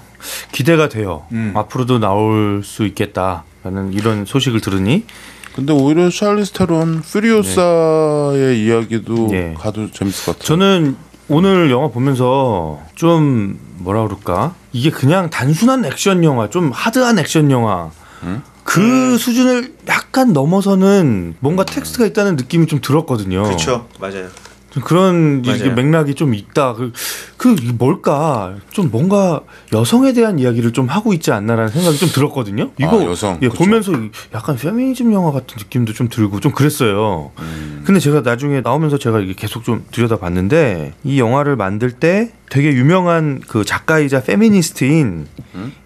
기대가 돼요. 앞으로도 나올 수 있겠다라는 이런 소식을 들으니. 근데 오히려 샬리스 테론 퓨리오사의 이야기도 가도 재밌을 것 같아요. 저는 오늘 영화 보면서 좀 뭐라 그럴까? 이게 그냥 단순한 액션 영화, 좀 하드한 액션 영화. 그 수준을 약간 넘어서는 뭔가 텍스트가 있다는 느낌이 좀 들었거든요. 그렇죠, 맞아요. 좀 그런 이게 맞아요. 맥락이 좀 있다. 이게 뭘까? 좀 뭔가 여성에 대한 이야기를 좀 하고 있지 않나라는 생각이 좀 들었거든요. 이거 여성. 예, 그쵸. 보면서 약간 페미니즘 영화 같은 느낌도 좀 들고 좀 그랬어요. 근데 제가 나중에 나오면서 제가 이게 계속 좀 들여다봤는데 이 영화를 만들 때 되게 유명한 그 작가이자 페미니스트인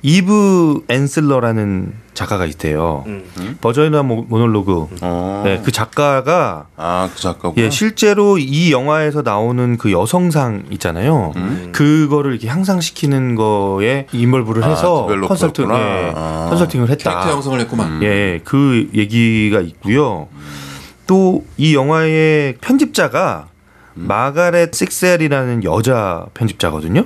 이브 앤슬러라는 작가가 있대요. 버저이나 모놀로그. 네, 그 작가가 그 작가구나. 예, 실제로 이 영화에서 나오는 그 여성상 있잖아요. 그거를 이렇게 향상시키는 거에 인벌브를 해서 디벨로퍼였구나. 컨설팅을 했다. 캐릭터 형성을 했구만. 예, 그 얘기가 있고요. 또 이 영화의 편집자가 마가렛 식셀이라는 여자 편집자거든요.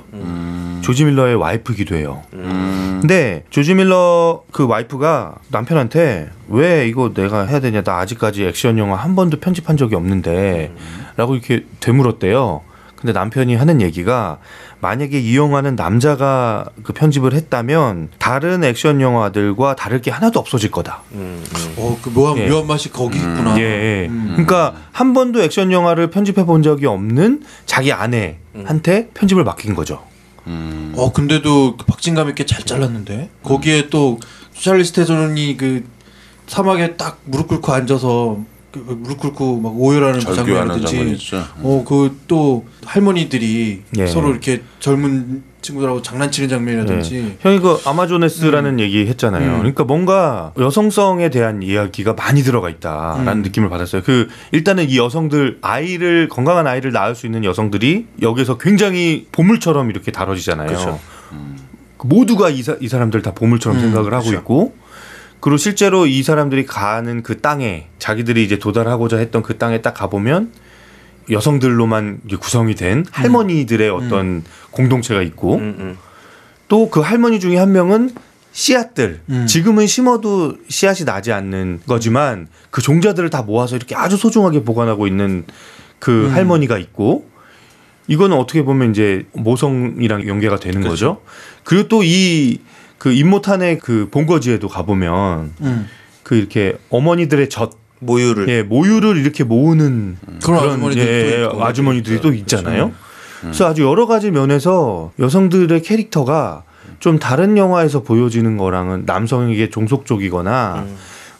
조지 밀러의 와이프기도 해요. 근데 조지 밀러 그 와이프가 남편한테 왜 이거 내가 해야 되냐, 나 아직까지 액션 영화 한 번도 편집한 적이 없는데 라고 이렇게 되물었대요. 근데 남편이 하는 얘기가 만약에 이 영화는 남자가 그 편집을 했다면 다른 액션 영화들과 다를 게 하나도 없어질 거다. 그 묘한 예. 묘한 맛이 거기 있구나. 예. 그러니까 한 번도 액션 영화를 편집해 본 적이 없는 자기 아내한테 편집을 맡긴 거죠. 근데도 그 박진감 있게 잘 잘랐는데 거기에 또 찰리스 테론이 그 사막에 딱 무릎 꿇고 앉아서 무릎 꿇고 막 오열하는 그 절규하는 장면이라든지 장면 있죠. 그 또 할머니들이 예. 서로 이렇게 젊은 친구들하고 장난치는 장면이라든지 네. 형이 그 아마조네스라는 얘기 했잖아요. 그러니까 뭔가 여성성에 대한 이야기가 많이 들어가 있다라는 느낌을 받았어요. 일단은 이 여성들 건강한 아이를 낳을 수 있는 여성들이 여기서 굉장히 보물처럼 이렇게 다뤄지잖아요. 그렇죠. 모두가 이 사람들 다 보물처럼 생각을 하고 있고, 그리고 실제로 이 사람들이 가는 그 땅에 자기들이 이제 도달하고자 했던 그 땅에 딱 가보면 여성들로만 이제 구성이 된 할머니들의 어떤 공동체가 있고, 또 그 할머니 중에 한 명은 씨앗들, 지금은 심어도 씨앗이 나지 않는 거지만 그 종자들을 다 모아서 이렇게 아주 소중하게 보관하고 있는 그 할머니가 있고, 이거는 어떻게 보면 이제 모성이랑 연계가 되는 거죠. 그리고 또 그 임모탄의 그 본거지에도 가보면 그 이렇게 어머니들의 모유를 이렇게 모으는 그런 아주머니들이 또 있고. 아주머니들이 또 있잖아요. 그래서 아주 여러 가지 면에서 여성들의 캐릭터가 좀 다른 영화에서 보여지는 거랑은 남성에게 종속적이거나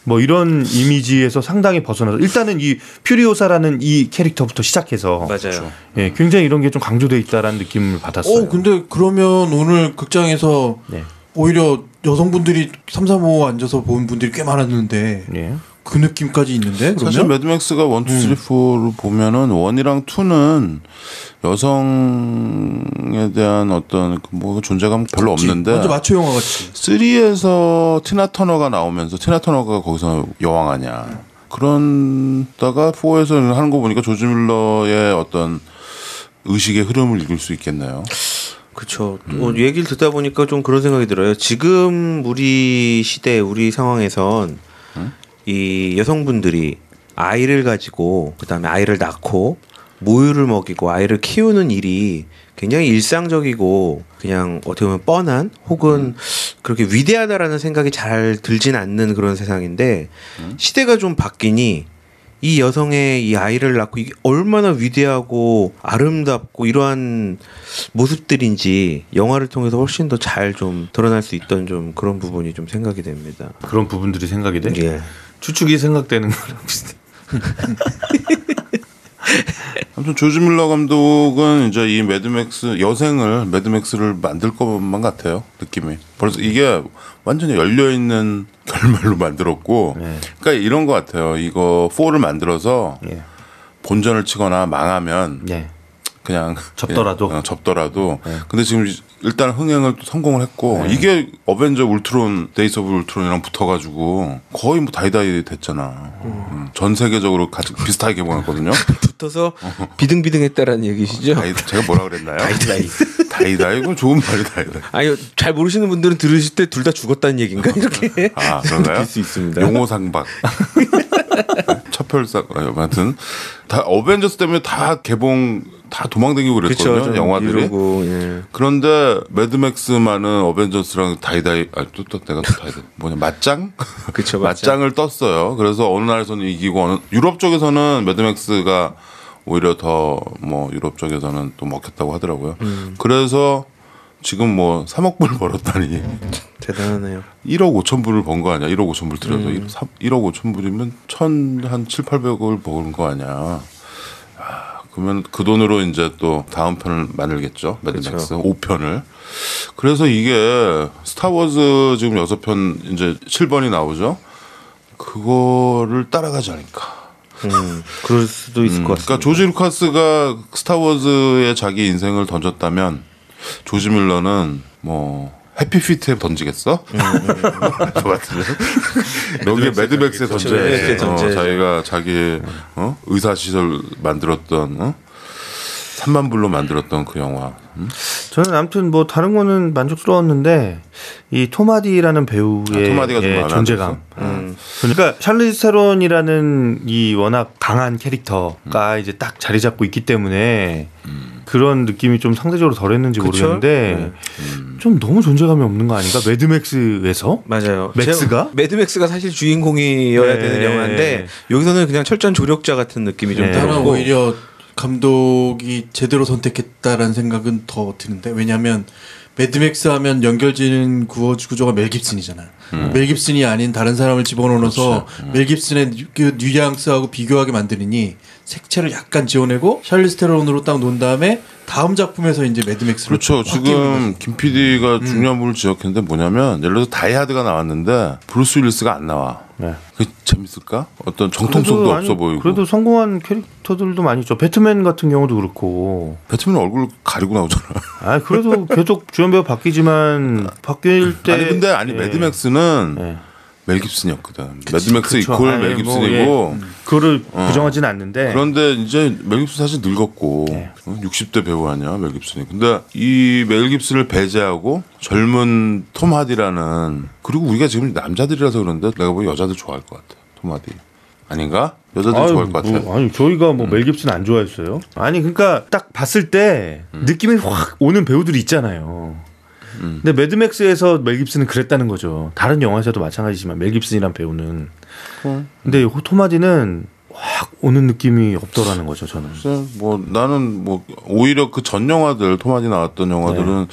뭐 이런 이미지에서 상당히 벗어나서, 일단은 이 퓨리오사라는 이 캐릭터부터 시작해서 맞아요. 예, 굉장히 이런 게 좀 강조돼 있다라는 느낌을 받았어요. 근데 그러면 오늘 극장에서 네. 오히려 여성분들이 3, 4, 5 앉아서 본 분들이 꽤 많았는데 예. 그 느낌까지 있는데 그러면 사실 매드맥스가 1, 2, 3, 4를 보면은 1이랑 2는 여성에 대한 어떤 뭐 존재감 별로 없는데, 완전 마초 영화 같이. 3에서 티나 터너가 나오면서 티나 터너가 거기서 여왕 아니야. 그런다가 4에서 하는 거 보니까 조지 밀러의 어떤 의식의 흐름을 읽을 수 있겠네요. 그렇죠. 얘기를 듣다 보니까 좀 그런 생각이 들어요. 지금 우리 시대, 우리 상황에선 이 여성분들이 아이를 가지고 그다음에 아이를 낳고 모유를 먹이고 아이를 키우는 일이 굉장히 일상적이고 그냥 어떻게 보면 뻔한 혹은 그렇게 위대하다라는 생각이 잘 들진 않는 그런 세상인데, 시대가 좀 바뀌니 이 여성의 이 아이를 낳고 이게 얼마나 위대하고 아름답고 이러한 모습들인지 영화를 통해서 훨씬 더 잘 좀 드러날 수 있던 좀 그런 부분이 좀 생각이 됩니다. 그런 부분들이 생각이 돼. 예. 추측이 생각되는 거랑 비슷해. 아무튼 조지 밀러 감독은 이제 이 매드맥스를 만들 것만 같아요, 느낌이. 벌써 이게 완전히 열려 있는 결말로 만들었고, 그러니까 이런 것 같아요. 이거 4를 만들어서 본전을 치거나 망하면 그냥 접더라도. 근데 지금 일단 흥행을 또 성공을 했고, 이게 어벤져 울트론, 데이스 오브 울트론이랑 붙어가지고 거의 뭐 다이다이 됐잖아. 전 세계적으로 같이 비슷하게 개봉했거든요. 붙어서 비등비등했다라는 얘기시죠? 제가 뭐라 그랬나요? 다이다이. 이건 좋은 말이 다이다이. 아니, 잘 모르시는 분들은 들으실 때 둘 다 죽었다는 얘기인가 이렇게 그런가요? 느낄 수 있습니다. 용호 상박. 첫 흡혈사 아무튼 다 어벤져스 때문에 다 개봉 다 도망다니고 그랬거든요. 그쵸, 영화들이. 이러고, 예. 그런데 매드맥스만은 어벤져스랑 다이다이 또 내가 또 다이다이 뭐냐 맞짱? 그쵸, 맞짱을 떴어요. 그래서 어느 날에서는 이기고 유럽 쪽에서는 매드맥스가 오히려 더 뭐 유럽 쪽에서는 또 먹혔다고 하더라고요. 그래서 지금 뭐 3억 불 벌었다니. 대단하네요. 1억 5천 불을 번 거 아니야? 1억 5천 불 들여서 1억 5천 불이면 한 7, 800억을 버는 거 아니야? 그러면 그 돈으로 이제 또 다음 편을 만들겠죠. 매드맥스 5편을. 그래서 이게 스타워즈 지금 6편 이제 7번이 나오죠. 그거를 따라가지 않을까. 그럴 수도 있을 것 같습니다. 그러니까 조지 루카스가 스타워즈에 자기 인생을 던졌다면 조지 밀러는 뭐 해피피트에 던지겠어? 그 같은데 여기에 매드맥스에 던져야지. 자기가 자기 의사 시설 만들었던 3만 불로 만들었던 그 영화. 저는 아무튼 뭐 다른 거는 만족스러웠는데 이 토마디라는 배우의 토마디가 좀 마음에 안 존재감. 들었어. 그러니까 샬리즈 테론이라는 이 워낙 강한 캐릭터가 이제 딱 자리 잡고 있기 때문에 그런 느낌이 좀 상대적으로 덜했는지 모르겠는데 좀 너무 존재감이 없는 거 아닌가? 매드맥스에서? 맞아요. 맥스가? 매드맥스가 사실 주인공이어야 되는 영화인데 여기서는 그냥 철저한 조력자 같은 느낌이 좀 나는 들었고 오히려 감독이 제대로 선택했다라는 생각은 더 드는데 왜냐하면 매드맥스 하면 연결지는 구조가 멜 깁슨이잖아요. 멜 깁슨이 아닌 다른 사람을 집어넣어서 멜 깁슨의 그 뉘앙스하고 비교하게 만드느니 색채를 약간 지워내고 샬리즈 테론으로 딱 놓은 다음에 다음 작품에서 이제 매드맥스로 그렇죠. 지금 김 PD가 중요한 부분을 지적했는데 뭐냐면 예를 들어서 다이하드가 나왔는데 브루스 윌리스가 안 나와. 네. 그 재밌을까? 어떤 정통성도 없어 보이고. 그래도 성공한 캐릭터들도 많이 있죠. 배트맨 같은 경우도 그렇고. 배트맨 얼굴 가리고 나오잖아. 아 그래도 계속 주연 배우 바뀌지만 바뀔 때. 아니 근데 매드맥스는 멜 깁슨이었거든. 매드맥스 그쵸. 이퀄 아니, 멜 뭐, 깁슨이고. 그거를 부정하지는 않는데. 그런데 이제 멜 깁슨 사실 늙었고 60대 배우 아니야 멜 깁슨이. 근데 이 멜 깁슨을 배제하고 젊은 톰 하디라는 그리고 우리가 지금 남자들이라서 그런데 내가 보기 여자들 좋아할 것 같아. 톰 하디 아닌가? 여자들 좋아할 것 같아. 아니 저희가 뭐 멜 깁슨 안 좋아했어요. 아니 그러니까 딱 봤을 때 느낌이 확 오는 배우들이 있잖아요. 근데 매드맥스에서 멜 깁슨은 그랬다는 거죠. 다른 영화에서도 마찬가지지만 멜 깁슨이란 배우는. 근데 토마디는 확 오는 느낌이 없더라는 거죠. 저는. 글쎄, 뭐 나는 뭐 오히려 그 전 영화들 토마디 나왔던 영화들은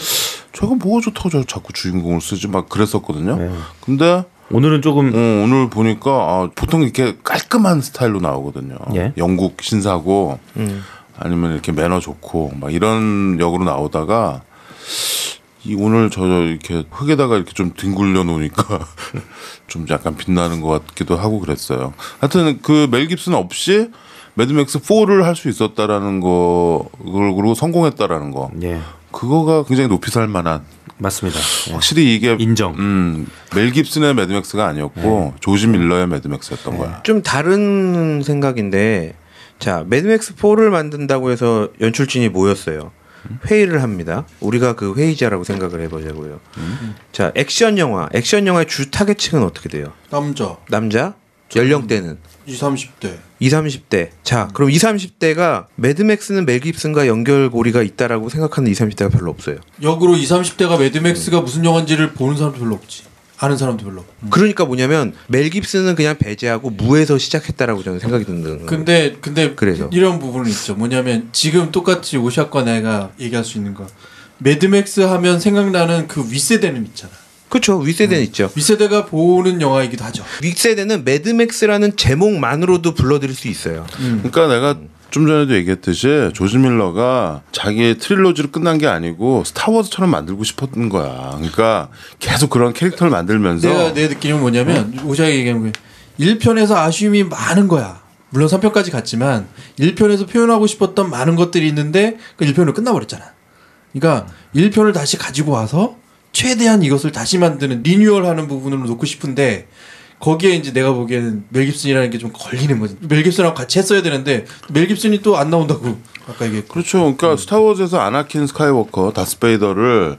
저거 뭐가 좋다고 자꾸 주인공을 쓰지 막 그랬었거든요. 근데 오늘은 조금 오늘 보니까 보통 이렇게 깔끔한 스타일로 나오거든요. 예. 영국 신사고 아니면 이렇게 매너 좋고 막 이런 역으로 나오다가 오늘 저 이렇게 흙에다가 이렇게 좀 뒹굴려 놓으니까 좀 약간 빛나는 것 같기도 하고 그랬어요. 하여튼 그 멜 깁슨 없이 매드맥스 4를 할 수 있었다라는 거 그리고 성공했다라는 거 예. 그거가 굉장히 높이 살 만한 맞습니다. 예. 확실히 이게 인정. 멜 깁슨의 매드맥스가 아니었고 조지 밀러의 매드맥스였던 거야. 좀 다른 생각인데 자 매드맥스 4를 만든다고 해서 연출진이 모였어요. 회의를 합니다. 우리가 그 회의자라고 생각을 해보자고요. 자 액션 영화의 주 타겟층은 어떻게 돼요? 남자 연령대는 20, 30대 20, 30대. 자 그럼 20, 30대가 매드맥스는 멜 깁슨과 연결고리가 있다라고 생각하는 20, 30대가 별로 없어요. 역으로 20, 30대가 매드맥스가 무슨 영화인지를 보는 사람도 별로 없지. 아는 사람도 별로 없고. 그러니까 뭐냐면 멜 깁슨은 그냥 배제하고 무에서 시작했다라고 저는 생각이 드는. 근데 그래서. 이런 부분은 있죠. 뭐냐면 지금 똑같이 오샷과 내가 얘기할 수 있는 거. 매드맥스 하면 생각나는 그 윗세대는 있잖아. 그렇죠. 윗세대는 있죠. 윗세대가 보는 영화이기도 하죠. 윗세대는 매드맥스라는 제목만으로도 불러들일 수 있어요. 그러니까 내가 좀 전에도 얘기했듯이 조지 밀러가 자기의 트릴로지로 끝난 게 아니고 스타워즈처럼 만들고 싶었던 거야. 그러니까 계속 그런 캐릭터를 만들면서 내 느낌은 뭐냐면 오샤가 얘기하는 게 1편에서 아쉬움이 많은 거야. 물론 3편까지 갔지만 1편에서 표현하고 싶었던 많은 것들이 있는데 그 1편으로 끝나버렸잖아. 그러니까 1편을 다시 가지고 와서 최대한 이것을 다시 만드는 리뉴얼하는 부분으로 놓고 싶은데 거기에 이제 내가 보기에는 멜 깁슨이라는 게 좀 걸리는 거지. 멜 깁슨하고 같이 했어야 되는데 멜 깁슨이 또 안 나온다고 아까 얘기했고. 그렇죠. 그러니까 스타워즈에서 아나킨 스카이워커 다스베이더를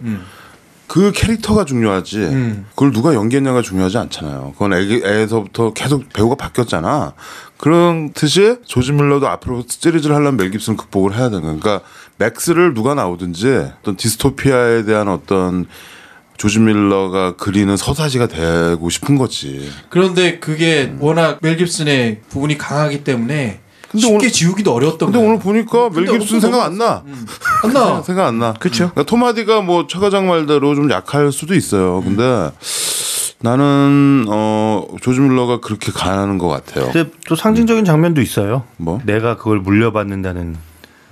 그 캐릭터가 중요하지. 그걸 누가 연기했냐가 중요하지 않잖아요. 그건 애에서부터 계속 배우가 바뀌었잖아. 그런 듯이 조지 밀러도 앞으로 시리즈를 하려면 멜 깁슨을 극복을 해야 되는 거야. 그러니까 맥스를 누가 나오든지 어떤 디스토피아에 대한 어떤 조지 밀러가 그리는 서사지가 되고 싶은 거지. 그런데 그게 워낙 멜 깁슨의 부분이 강하기 때문에 근데 쉽게 오늘- 지우기도 어려웠던 근데 거야. 오늘 보니까 멜 근데 깁슨 없어, 생각 안 나. 안 나. 생각 안 나. 그쵸. 그러니까 톰 하디가 뭐 최 과장 말대로 좀 약할 수도 있어요. 근데 나는 조지 밀러가 그렇게 가는 것 같아요. 근데 또 상징적인 장면도 있어요. 뭐? 내가 그걸 물려받는다는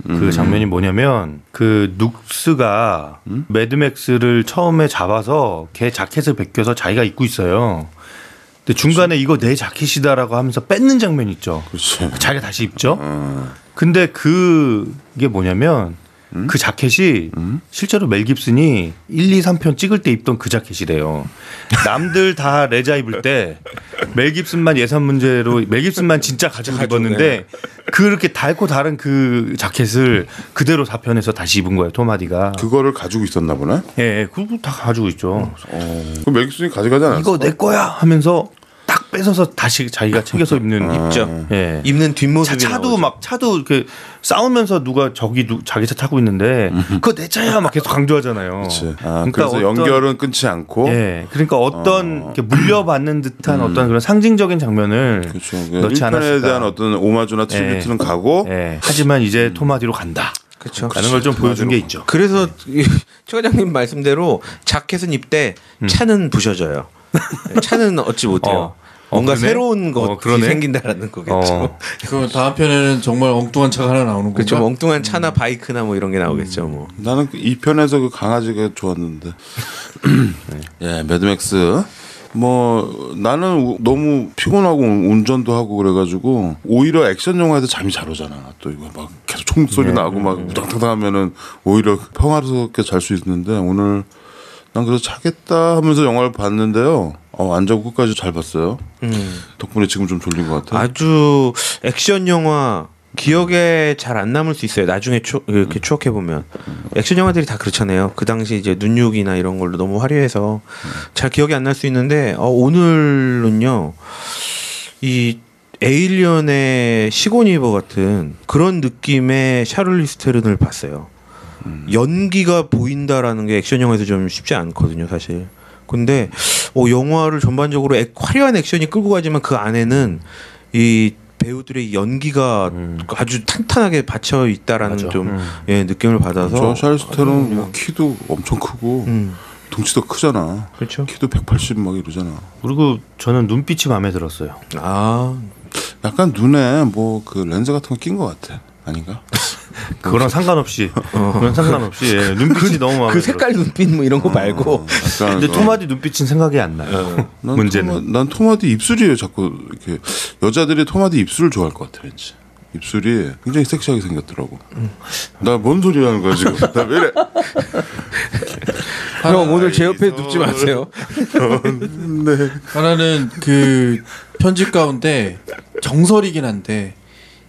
그 장면이 뭐냐면 그 눅스가 매드맥스를 처음에 잡아서 걔 자켓을 벗겨서 자기가 입고 있어요. 근데 중간에 이거 내 자켓이다라고 하면서 뺏는 장면 있죠. 그렇지. 자기가 다시 입죠. 근데 그게 뭐냐면 그 자켓이 실제로 멜 깁슨이 1, 2, 3편 찍을 때 입던 그 자켓이래요. 남들 다 레자 입을 때 멜 깁슨만 예산 문제로 멜 깁슨만 진짜 가지고 입었는데 그렇게 달고 다른 그 자켓을 그대로 4편에서 다시 입은 거예요. 톰 하디가. 그거를 가지고 있었나 보네. 예, 그거 다 가지고 있죠. 그 멜 깁슨이 가져가지 않았어? 이거 내 거야 하면서 딱 뺏어서 다시 자기가 챙겨서 입는 입죠. 예. 입는 뒷모습이 차도 나오죠. 막 차도 이렇게 싸우면서 누가 자기 차 타고 있는데 그거 내 차야 막 계속 강조하잖아요. 그렇지. 그래서 연결은 끊지 않고. 예, 그러니까 어떤 이렇게 물려받는 듯한 어떤 그런 상징적인 장면을 그렇죠. 넣지 1편에 않았을까. 대한 어떤 오마주나 트리뷰트는 가고. 예, 하지만 이제 톰하디로 간다. 그렇죠. 라는 걸 좀 보여준 게 있죠. 그래서 최 과장님 말씀대로 자켓은 입대 차는 부셔져요. 차는 얻지 못해요. 뭔가 그러네? 새로운 것이 그러네? 생긴다라는 거겠죠. 그 다음 편에는 정말 엉뚱한 차가 하나 나오는 거죠. 그렇죠. 엉뚱한 차나 바이크나 뭐 이런 게 나오겠죠. 뭐. 나는 이 편에서 그 강아지가 좋았는데. 예, 매드맥스. 뭐 나는 너무 피곤하고 운전도 하고 그래가지고 오히려 액션 영화에서 잠이 잘 오잖아. 또 이거 막 계속 총소리 나고 막 우당탕당 하면은 오히려 평화롭게 잘 수 있는데 오늘 난 그래서 자겠다 하면서 영화를 봤는데요. 안 자고 끝까지 잘 봤어요. 덕분에 지금 좀 졸린 것 같아. 아주 액션 영화 기억에 잘 안 남을 수 있어요. 나중에 이렇게 추억해 보면 액션 영화들이 다 그렇잖아요. 그 당시 이제 눈육이나 이런 걸로 너무 화려해서 잘 기억이 안 날 수 있는데 오늘은요 이 에일리언의 시고니버 같은 그런 느낌의 샤를리스 테론을 봤어요. 연기가 보인다라는 게 액션 영화에서 좀 쉽지 않거든요, 사실. 근데 영화를 전반적으로 화려한 액션이 끌고 가지만 그 안에는 이 배우들의 연기가 아주 탄탄하게 받쳐 있다라는 맞아. 좀 느낌을 받아서 저 샤르스테는 뭐 키도 엄청 크고 덩치도 크잖아. 그렇죠. 키도 180 막 이러잖아. 그리고 저는 눈빛이 마음에 들었어요. 아 약간 눈에 뭐 그 렌즈 같은 거 낀 것 같아. 아닌가? 그거랑 상관없이 그건 상관없이 예, 눈빛이 너무 마음에 그 들어. 색깔 눈빛 뭐 이런 거 말고 약간 근데 톰하디 눈빛은 생각이 안 나요. 문제는. 난 토마디 입술이에요. 자꾸 이렇게 여자들이 토마디 입술을 좋아할 것 같아. 왠지 입술이 굉장히 섹시하게 생겼더라고. 나 뭔 소리 하는 거야 지금? 나 왜 이래? 형 오늘 제 옆에 눕지 마세요. 네. 하나는 그 편집 가운데 정설이긴 한데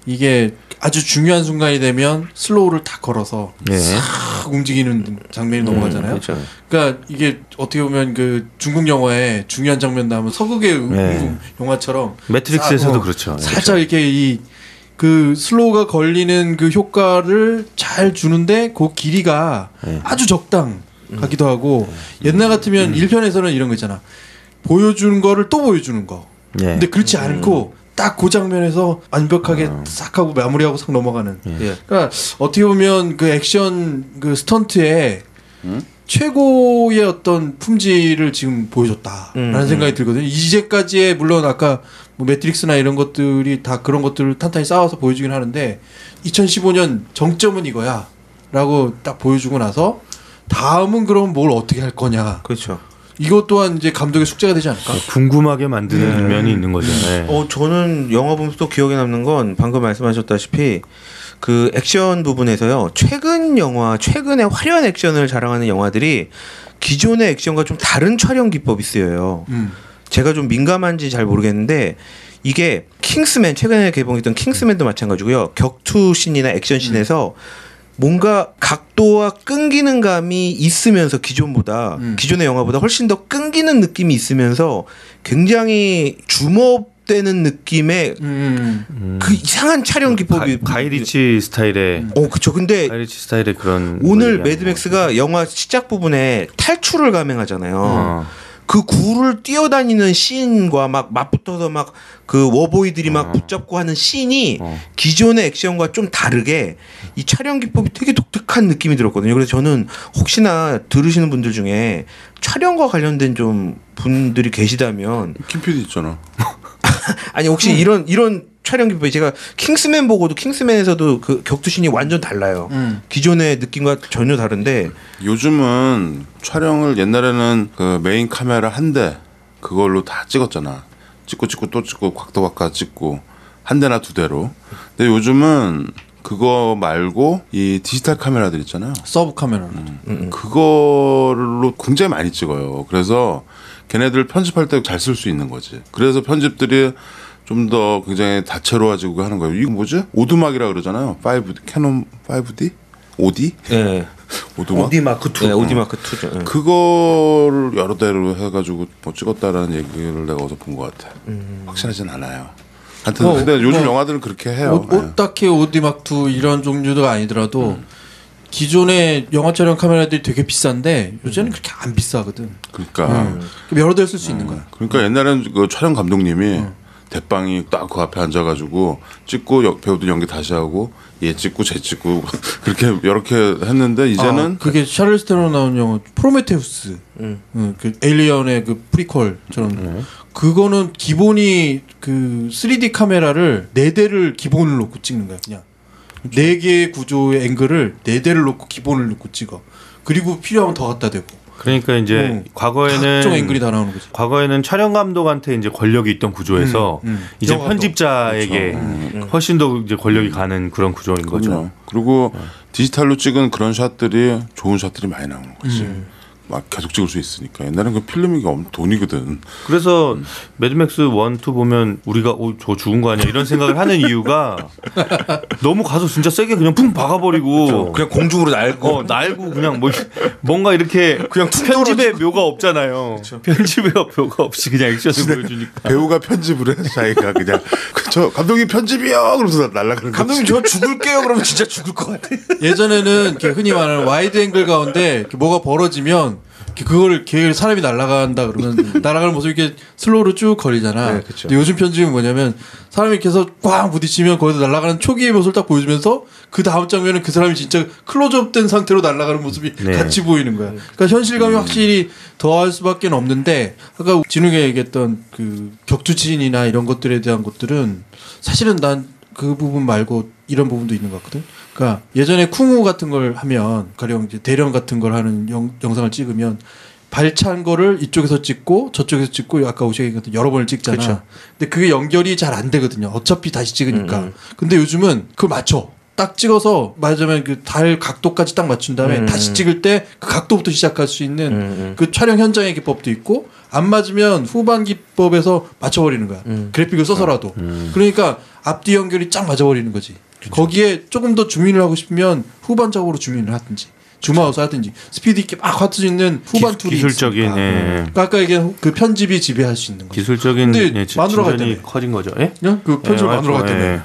이게 아주 중요한 순간이 되면 슬로우를 다 걸어서 예. 싹 움직이는 장면이 넘어가잖아요. 그렇죠. 그러니까 이게 어떻게 보면 그 중국 영화에 중요한 장면 나오면 서극의 네. 영화처럼 매트릭스에서도 싹, 그렇죠. 예. 살짝 이렇게 그 슬로우가 걸리는 그 효과를 잘 주는데 그 길이가 아주 적당하기도 하고 옛날 같으면 1편에서는 이런 거 있잖아. 보여주는 거를 또 보여주는 거. 예. 근데 그렇지 않고 딱 그 장면에서 완벽하게 싹 하고 마무리하고 싹 넘어가는. 예. 그러니까 어떻게 보면 그 액션 그 스턴트에 최고의 어떤 품질을 지금 보여줬다라는 생각이 들거든요. 이제까지의 물론 아까 뭐 매트릭스나 이런 것들이 다 그런 것들을 탄탄히 쌓아서 보여주긴 하는데 2015년 정점은 이거야라고 딱 보여주고 나서 다음은 그럼 뭘 어떻게 할 거냐. 그렇죠. 이것 또한 이제 감독의 숙제가 되지 않을까? 궁금하게 만드는 면이 있는 거죠. 예. 저는 영화 보면서 또 기억에 남는 건 방금 말씀하셨다시피 그 액션 부분에서요. 최근에 화려한 액션을 자랑하는 영화들이 기존의 액션과 좀 다른 촬영 기법이 쓰여요. 제가 좀 민감한지 잘 모르겠는데 이게 킹스맨 최근에 개봉했던 킹스맨도 마찬가지고요. 격투 씬이나 액션 씬에서 뭔가 각도와 끈기는 감이 있으면서 기존의 영화보다 훨씬 더 끈기는 느낌이 있으면서 굉장히 주먹 격되는 느낌의 그 이상한 촬영 기법이 가이리치 스타일의 그쵸. 근데 가이리치 스타일의 그런 오늘 걸 매드맥스가 영화 시작 부분에 탈출을 감행하잖아요. 어. 그 굴을 뛰어다니는 씬과 막 맞붙어서 막 그 워보이들이 막 붙잡고 하는 씬이 기존의 액션과 좀 다르게 이 촬영 기법이 되게 독특한 느낌이 들었거든요. 그래서 저는 혹시나 들으시는 분들 중에 촬영과 관련된 좀 분들이 계시다면 김PD 있잖아. 아니 혹시 이런 촬영 기법이 제가 킹스맨 보고도 킹스맨에서도 그 격투신이 완전 달라요. 기존의 느낌과 전혀 다른데 요즘은 촬영을 옛날에는 그 메인 카메라 한 대 그걸로 다 찍었잖아. 찍고 또 찍고 각도 바꿔 찍고 한 대나 두 대로. 근데 요즘은 그거 말고 이 디지털 카메라들 있잖아요. 서브 카메라. 그걸로 굉장히 많이 찍어요. 그래서 걔네들 편집할 때 잘 쓸 수 있는 거지. 그래서 편집들이 좀 더 굉장히 다채로워지고 하는 거예요. 이거 뭐지? 오두막이라 그러잖아요. 5D 캐논 5D? 5D? 예. 오두막? 오디 마크 2. 네, 오디 마크 2죠. 그거를 여러 대로 해가지고 뭐 찍었다라는 얘기를 내가 어디서 본 것 같아. 확실하진 않아요. 하여튼 근데 요즘 영화들은 그렇게 해요. 딱히 오디막2 이런 종류가 아니더라도 기존의 영화 촬영 카메라들이 되게 비싼데 요새는 그렇게 안 비싸거든. 그러니까 여러 대 쓸 수 있는 거야. 그러니까 옛날에는 그 촬영 감독님이 대빵이 딱 그 앞에 앉아가지고 찍고 배우들 연기 다시 하고 얘 찍고 쟤 찍고 그렇게 이렇게 했는데 이제는 그게 샤를리스 테론 나온 영화 프로메테우스, 그 에일리언의 그 프리퀄처럼 그거는 기본이 그 3D 카메라를 4대를 기본을 놓고 찍는 거야. 그냥 4개의 구조의 앵글을 4대를 놓고 기본을 놓고 찍어. 그리고 필요하면 더 갖다 대고. 그러니까 이제 과거에는 각종 앵글이 다 나오는 거지. 과거에는 촬영 감독한테 이제 권력이 있던 구조에서 이제 영화도. 편집자에게 훨씬 더 이제 권력이 가는 그런 구조인 거죠. 그렇죠. 그리고 디지털로 찍은 그런 샷들이 좋은 샷들이 많이 나오는 거지. 막 계속 찍을 수 있으니까. 옛날엔 그 필름이 돈이거든. 그래서 매드맥스 1, 2 보면 우리가 저 죽은 거 아니야 이런 생각을 하는 이유가 너무 가서 진짜 세게 그냥 푹 박아버리고 그냥 공중으로 날고 날고 그냥 뭔가 이렇게 그냥 편집의 묘가 없잖아요. 편집의 묘가 없이 그냥 액션을 보여주니까. 배우가 편집을 해 자기가 그냥 저 감독님 편집이요 그러면서 날아가는 거지. 감독님 저 죽을게요. 그러면 진짜 죽을 것 같아. 예전에는 이렇게 흔히 말하는 와이드 앵글 가운데 이렇게 뭐가 벌어지면 그걸 사람이 날아간다 그러면 날아가는 모습이 이렇게 슬로우로 쭉 거리잖아. 네, 그쵸. 근데 요즘 편집은 뭐냐면 사람이 이렇게 해서 꽝 부딪히면 거기서 날아가는 초기의 모습을 딱 보여주면서 그 다음 장면은 그 사람이 진짜 클로즈업된 상태로 날아가는 모습이 네. 같이 보이는 거야. 그러니까 현실감이 확실히 더할 수밖에 없는데 아까 진욱이 얘기했던 그 격투씬이나 이런 것들에 대한 것들은 사실은 난 그 부분 말고 이런 부분도 있는 것 같거든. 그러니까 예전에 쿵우 같은 걸 하면 가령 이제 대련 같은 걸 하는 영상을 찍으면 발찬 거를 이쪽에서 찍고 저쪽에서 찍고 아까 오시게 같은 여러 번을 찍잖아. 그쵸. 근데 그게 연결이 잘 안 되거든요. 어차피 다시 찍으니까. 근데 요즘은 그걸 맞춰. 딱 찍어서 말하자면 그 달 각도까지 딱 맞춘 다음에 다시 찍을 때 그 각도부터 시작할 수 있는 그 촬영 현장의 기법도 있고 안 맞으면 후반 기법에서 맞춰버리는 거야. 그래픽을 써서라도. 그러니까 앞뒤 연결이 쫙 맞아버리는 거지. 거기에 조금 더 주민을 하고 싶으면 후반적으로 주민을 하든지 줌아웃을 하든지 스피드 있게 막 할 수 있는 후반 툴이 기술적인 있으니까. 예. 그러니까 아까 얘기한 그 편집이 지배할 수 있는 거지. 기술적인 근데 마누라가 진전이 있다며. 커진 거죠. 예? 그냥 그 편집 예, 마누라가 맞죠. 때문에. 예.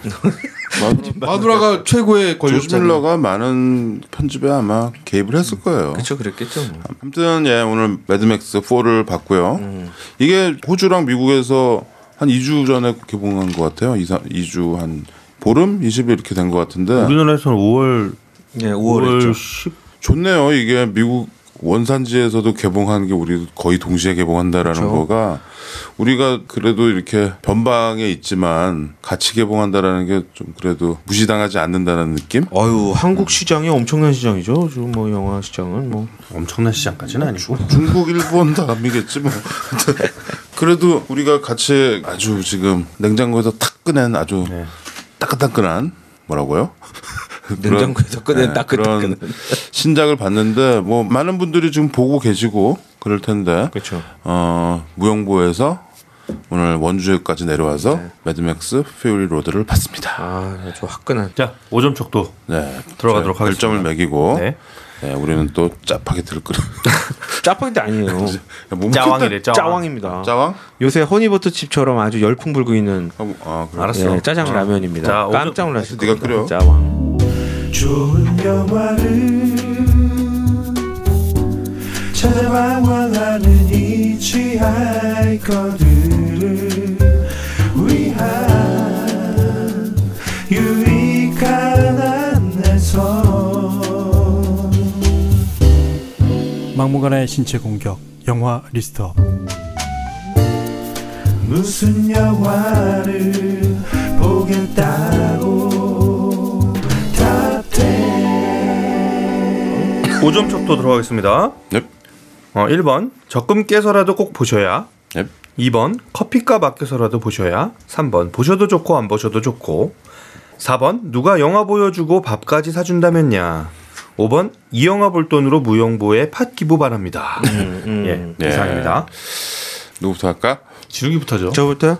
마누라가 최고의 조지 권력자잖아. 밀러가 많은 편집에 아마 개입을 했을 거예요. 그렇죠, 그랬겠죠. 뭐. 아무튼 예 오늘 매드맥스 4를 봤고요. 이게 호주랑 미국에서 한 2주 전에 개봉한 것 같아요. 2주 한 보름 20일 이렇게 된 것 같은데 우리나라에서는 5월 네, 5월이죠. 10 좋네요. 이게 미국 원산지에서도 개봉하는 게 우리 거의 동시에 개봉한다라는 그렇죠. 거가 우리가 그래도 이렇게 변방에 있지만 같이 개봉한다라는 게 좀 그래도 무시당하지 않는다는 느낌? 한국 시장이 엄청난 시장이죠. 지금 뭐 영화 시장은 뭐 엄청난 시장까지는 아니고 중국, 일본 다 남이겠지 뭐. 그래도 우리가 같이 아주 지금 냉장고에서 탁 꺼낸 아주 네. 따끈따끈한 뭐라고요? 냉장고에서 꺼낸 따끈따끈한. 그런 신작을 봤는데 뭐 많은 분들이 지금 보고 계시고 그럴 텐데 그렇죠. 무용보에서 오늘 원주에까지 내려와서 매드맥스 퓨리 로드를 봤습니다. 아주 화끈한. 자 5점 척도 네, 들어가도록 별점을 하겠습니다. 매기고 네. 네, 우리는 또 짜파게티를 끓여. 짜파게티 아니에요. 짜왕이래. 짜왕입니다. 짜왕? 요새 허니버터칩처럼 아주 열풍 불고 있는 그래. 알았어. 짜장 라면입니다. 자, 깜짝 놀랐을 네가 겁니다. 끓여. 짜왕. 좋은 영화를 찾아방황하는 이치하이커들을 위한 유익한 안내서 막무가내 신체 공격 영화 리스트업. 무슨 영화를 보겠다고 탑10 5점 척도 들어가겠습니다. 넵. 1번 적금 깨서라도 꼭 보셔야. 넵. 2번 커피값 아껴서라도 보셔야. 3번 보셔도 좋고 안 보셔도 좋고. 4번 누가 영화 보여주고 밥까지 사준다면야. 5번 이 영화 볼 돈으로 무용보에 팥 기부 바랍니다. 예, 네. 이상입니다. 누구부터 할까? 지루기부터죠. 저부터요?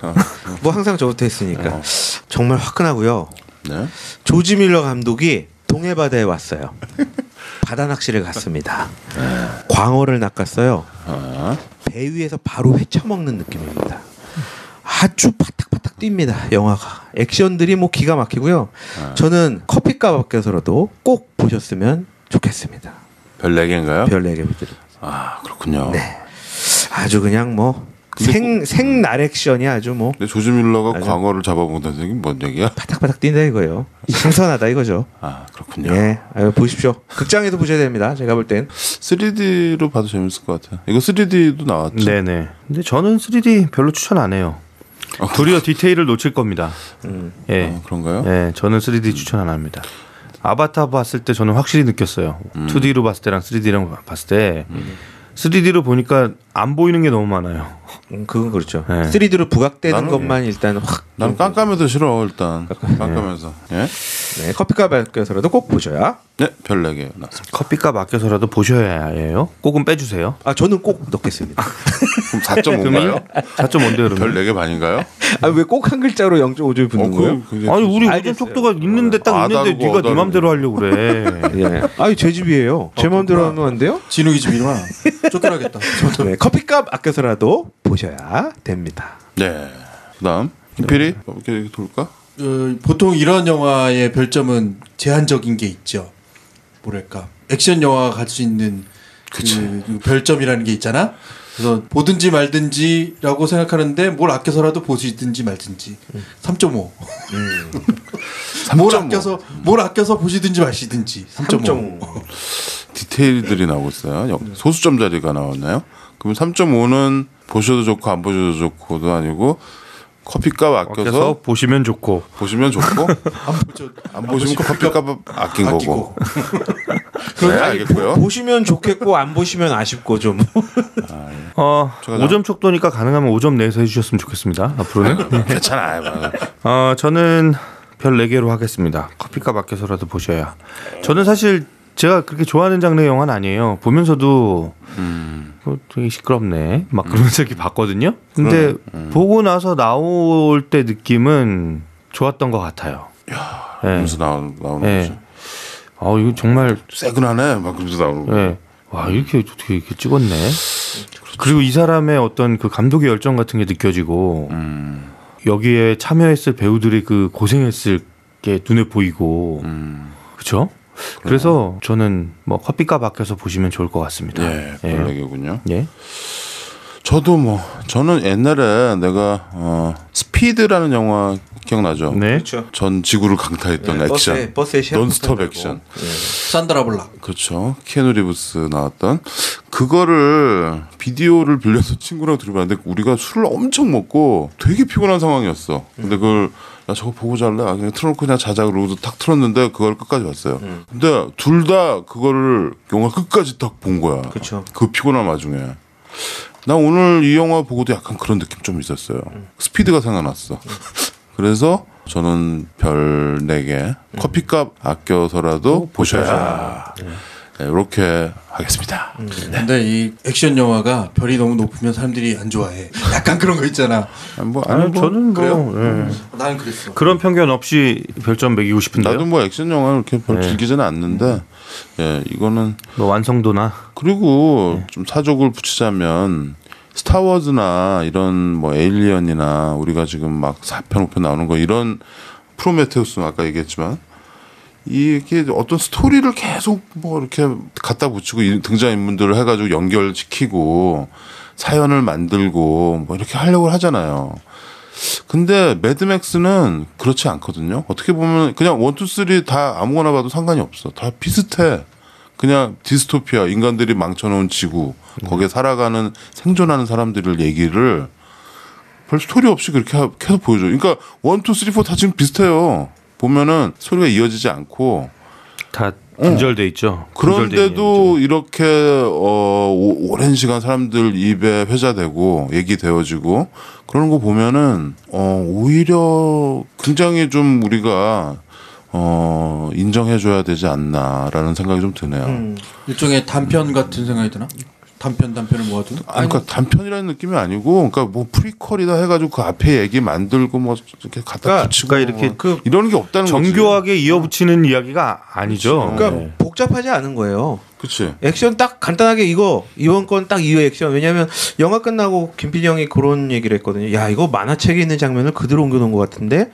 뭐 항상 저부터 했으니까. 정말 화끈하고요. 네. 조지 밀러 감독이 동해바다에 왔어요. 바다 낚시를 갔습니다. 광어를 낚았어요. 배 위에서 바로 회쳐먹는 느낌입니다. 아주 파닥파닥 뜁니다. 영화가. 액션들이 뭐 기가 막히고요. 저는 커피값 아껴서라도 꼭 보셨으면 좋겠습니다. 별 4개인가요? 별 4개 드립니다. 아 그렇군요. 네. 아주 그냥 뭐 생날 액션이 아주 뭐 근데 조지 밀러가 아주- 광어를 잡아본다는 얘기는 뭔 얘기야? 파닥파닥 뛴다 이거예요. 신선하다 이거죠. 아 그렇군요. 예, 아유, 보십시오. 극장에서 보셔야 됩니다. 제가 볼 땐. 3D로 봐도 재밌을 것 같아. 이거 3D도 나왔죠? 네네. 근데 저는 3D 별로 추천 안 해요. 도리어 디테일을 놓칠 겁니다. 예. 그런가요? 예, 저는 3D 추천 안 합니다. 아바타 봤을 때 저는 확실히 느꼈어요. 2D로 봤을 때랑 3D랑 봤을 때 3D로 보니까 안 보이는 게 너무 많아요. 그건 그렇죠. 네. 3D로 부각되는 나는- 것만 일단 확. 난 깜깜해도 싫어 일단. 깜깜해서. 예? 네, 커피값 아껴서라도 꼭 보셔야. 네, 별 4개 나왔습니다. 커피값 아껴서라도 보셔야 해요. 꼭은 빼주세요. 아 저는 꼭 넣겠습니다. 그럼 4.5인가요? 4.5인데 별 그러면. 4개 반인가요? 아 왜 꼭 한 글자로 0.5줄 붙는 거예요? 아니 우리 알겠어요. 오점 속도가 있는데 딱 있는데 아다르고 네가 네 어다르고. 맘대로 하려고 그래. 예. 아니 제 집이에요. 제 마음대로 하면 안 돼요? 진욱이 집이구나. 쫓겨나겠다. 네, 커피값 아껴서라도 보셔야 됩니다. 네. 그다음 김필이 이렇게 돌까? 보통 이런 영화의 별점은 제한적인 게 있죠. 뭐랄까 액션 영화가 갈 수 있는 그 별점이라는 게 있잖아. 그래서 보든지 말든지라고 생각하는데 뭘 아껴서라도 보시든지 말든지 3.5. 뭘 아껴서 보시든지 마시든지 3.5. 디테일들이 나오고 있어요. 소수점짜리가 나왔나요? 그러면 3.5는 보셔도 좋고 안 보셔도 좋고도 아니고 커피값 아껴서 아껴서 보시면 좋고. 보시면 좋고 안 보시면 커피값 아낀 거고. 네, 알겠고요. 보시면 좋겠고 안 보시면 아쉽고 좀. 제가 5점 척도니까 가능하면 5점 내에서 해주셨으면 좋겠습니다. 앞으로는. 괜찮아요. 저는 별 4개로 하겠습니다. 커피값 아껴서라도 보셔야. 저는 사실 제가 그렇게 좋아하는 장르의 영화는 아니에요. 보면서도 되게 시끄럽네. 막 그러면서 이렇게 봤거든요. 근데 보고 나서 나올 때 느낌은 좋았던 것 같아요. 그러면서 나오는 네. 거죠. 이거 정말 세근하네. 막 그러면서 나오는 거. 와 이렇게 어떻게 이렇게 찍었네. 그리고 이 사람의 어떤 그 감독의 열정 같은 게 느껴지고 여기에 참여했을 배우들이 그 고생했을 게 눈에 보이고 그렇죠? 그래서 저는 뭐 커피값 아껴서 보시면 좋을 것 같습니다. 예, 별 4개군요. 예. 저도 저는 옛날에 내가 스피드라는 영화 기억나죠? 네. 그렇죠. 전 지구를 강타했던 액션. 버스에 논스톱 액션. 산드라 볼락. 그렇죠. 키아누 리브스 나왔던 그거를 비디오를 빌려서 친구랑 들어봤는데 우리가 술을 엄청 먹고 되게 피곤한 상황이었어. 근데 그걸 야 저거 보고 잘래? 그냥 틀어놓고 그냥 자자 그러고서 탁 틀었는데 그걸 끝까지 봤어요. 근데 둘 다 그거를 영화 끝까지 딱 본 거야. 그쵸. 그 피곤한 와중에. 나 오늘 이 영화 보고도 약간 그런 느낌 좀 있었어요. 스피드가 생각났어. 그래서 저는 별 4개 커피값 아껴서라도 보셔야. 네, 이렇게 하겠습니다. 근데 이 액션 영화가 별이 너무 높으면 사람들이 안 좋아해. 약간 그런 거 있잖아. 저는 그래요? 뭐 나는 그랬어. 그런 편견 없이 별점 매기고 싶은데요. 나도 뭐 액션 영화를 이렇게 별 즐기지는 않는데, 예, 이거는 뭐 완성도나 그리고 좀 사족을 붙이자면 스타워즈나 이런 뭐 에일리언이나 우리가 지금 막 4편 5편 나오는 거 이런 프로메테우스 아까 얘기했지만 이게 어떤 스토리를 계속 뭐 이렇게 갖다 붙이고 등장 인물들을 해가지고 연결시키고 사연을 만들고 뭐 이렇게 하려고 하잖아요. 근데 매드맥스는 그렇지 않거든요. 어떻게 보면 그냥 1, 2, 3 다 아무거나 봐도 상관이 없어. 다 비슷해. 그냥 디스토피아, 인간들이 망쳐놓은 지구, 거기에 살아가는 생존하는 사람들을 얘기를 별 스토리 없이 그렇게 계속 보여줘. 그러니까 1, 2, 3, 4 다 지금 비슷해요. 보면은 소리가 이어지지 않고 다 분절돼 있죠. 그런데도 이렇게 오랜 시간 사람들 입에 회자되고 얘기되어지고 그러는 거 보면은 오히려 굉장히 좀 우리가 인정해줘야 되지 않나라는 생각이 좀 드네요. 일종의 단편 같은 생각이 드나? 단편을 모아둔? 그러니까 단편이라는 느낌이 아니고, 그러니까 뭐 프리퀄이다 해가지고 그 앞에 얘기 만들고 뭐 이렇게 갖다 붙이고 그러니까 이렇게 뭐 이런 게 없다는 거지. 정교하게 이어붙이는 이야기가 아니죠. 그러니까 복잡하지 않은 거예요. 그렇지. 액션 딱 간단하게 이번 건 딱 이거 액션. 왜냐하면 영화 끝나고 김PD 형이 그런 얘기를 했거든요. 야 이거 만화책에 있는 장면을 그대로 옮겨놓은 것 같은데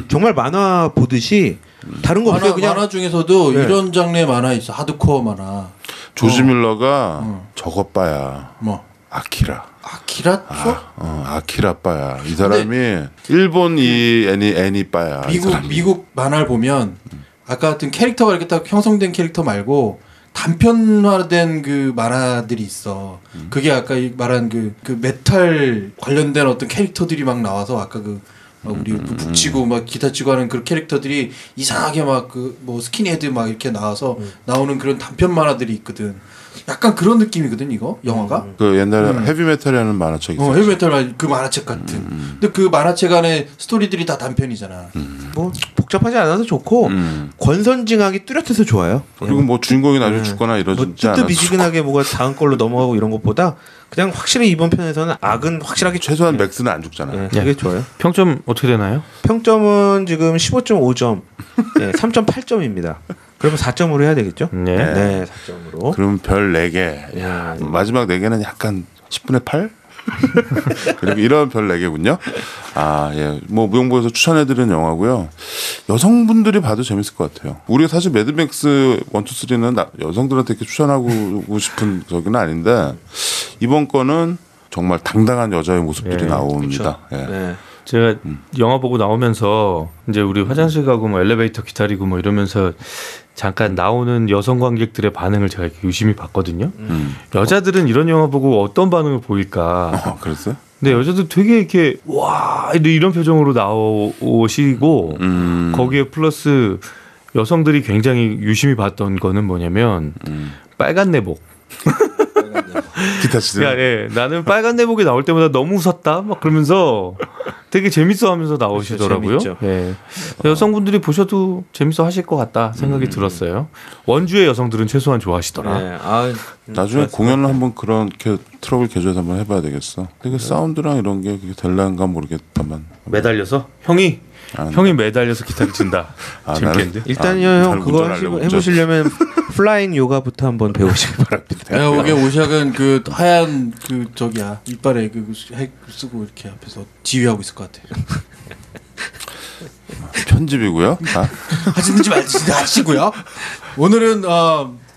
정말 만화 보듯이 다른 거 없어요. 그냥 만화 중에서도 네. 이런 장르의 만화 있어. 하드코어 만화. 조지 밀러가 저것 봐야 뭐 아키라. 아키라 쪽? 아키라 빠야. 이 사람이 일본 이 애니 빠야. 미국 만화를 보면 아까 같은 캐릭터가 이렇게 딱 형성된 캐릭터 말고 단편화된 그 만화들이 있어. 그게 아까 말한 그 메탈 관련된 어떤 캐릭터들이 막 나와서 아까 막 우리 북치고 막 기타 치고 하는 그 캐릭터들이 이상하게 막 그 뭐 스킨헤드 막 이렇게 나와서 나오는 그런 단편 만화들이 있거든. 약간 그런 느낌이거든 이거 영화가. 그 옛날에 헤비메탈이라는 만화책 있었어. 헤비메탈 그 만화책 같은. 근데 그 만화책 안에 스토리들이 다 단편이잖아. 뭐 복잡하지 않아서 좋고 권선징악이 뚜렷해서 좋아요. 그리고 뭐 주인공이 나중에 죽거나 이러지 뭐 않았어. 뜨뜻미지근하게 뭐가 다음 걸로 넘어가고 이런 것보다 그냥 확실히 이번 편에서는 악은 확실하게 최소한 맥스는 안 죽잖아요. 그게 좋아요. 평점 어떻게 되나요? 평점은 지금 15.5점, 3.8점입니다. 그러면 4점으로 해야 되겠죠? 네. 네, 4점으로. 그럼 별 4개. 야, 마지막 4개는 약간 10분의 8? 그리고 이런 별 4개군요. 아, 예. 뭐 무용보에서 추천해드리는 영화고요. 여성분들이 봐도 재밌을 것 같아요. 우리가 사실 매드맥스 1, 2, 3는 여성들한테 이렇게 추천하고 싶은 저기는 아닌데 이번 거는 정말 당당한 여자의 모습들이 예, 나옵니다. 예. 네. 제가 영화 보고 나오면서 이제 우리 화장실 가고 뭐 엘리베이터 기다리고 뭐 이러면서 잠깐 나오는 여성 관객들의 반응을 제가 이렇게 유심히 봤거든요. 여자들은 이런 영화 보고 어떤 반응을 보일까? 그랬어요? 근데 여자들 되게 이렇게 와 이런 표정으로 나오시고 거기에 플러스 여성들이 굉장히 유심히 봤던 거는 뭐냐면 빨간 내복. 기타 치세요. 야, 예. 나는 빨간 내복이 나올 때마다 너무 웃었다. 막 그러면서 되게 재밌어하면서 나오시더라고요. 재밌죠. 예. 여성분들이 보셔도 재밌어 하실 것 같다 생각이 들었어요. 원주의 여성들은 최소한 좋아하시더라. 네. 아, 나중에 공연을 한번 그렇게 트러블 개조해서 한번 해봐야 되겠어. 근데 그 사운드랑 이런 게 그게 될란가 모르겠다만. 매달려서 형이 매달려서 기타를 친다. 아, 재밌겠는데? 일단요, 잘 형 그거 운전하려고 해보시려면 플라잉 요가부터 한번 배우시기 바랍니다. 내가 보기에 오샥은 그 하얀 그 저기야 이빨에 그 핵 쓰고 이렇게 앞에서 지휘하고 있을 것 같아. 편집이고요. 아, 하시든지 말든지 하시고요. 오늘은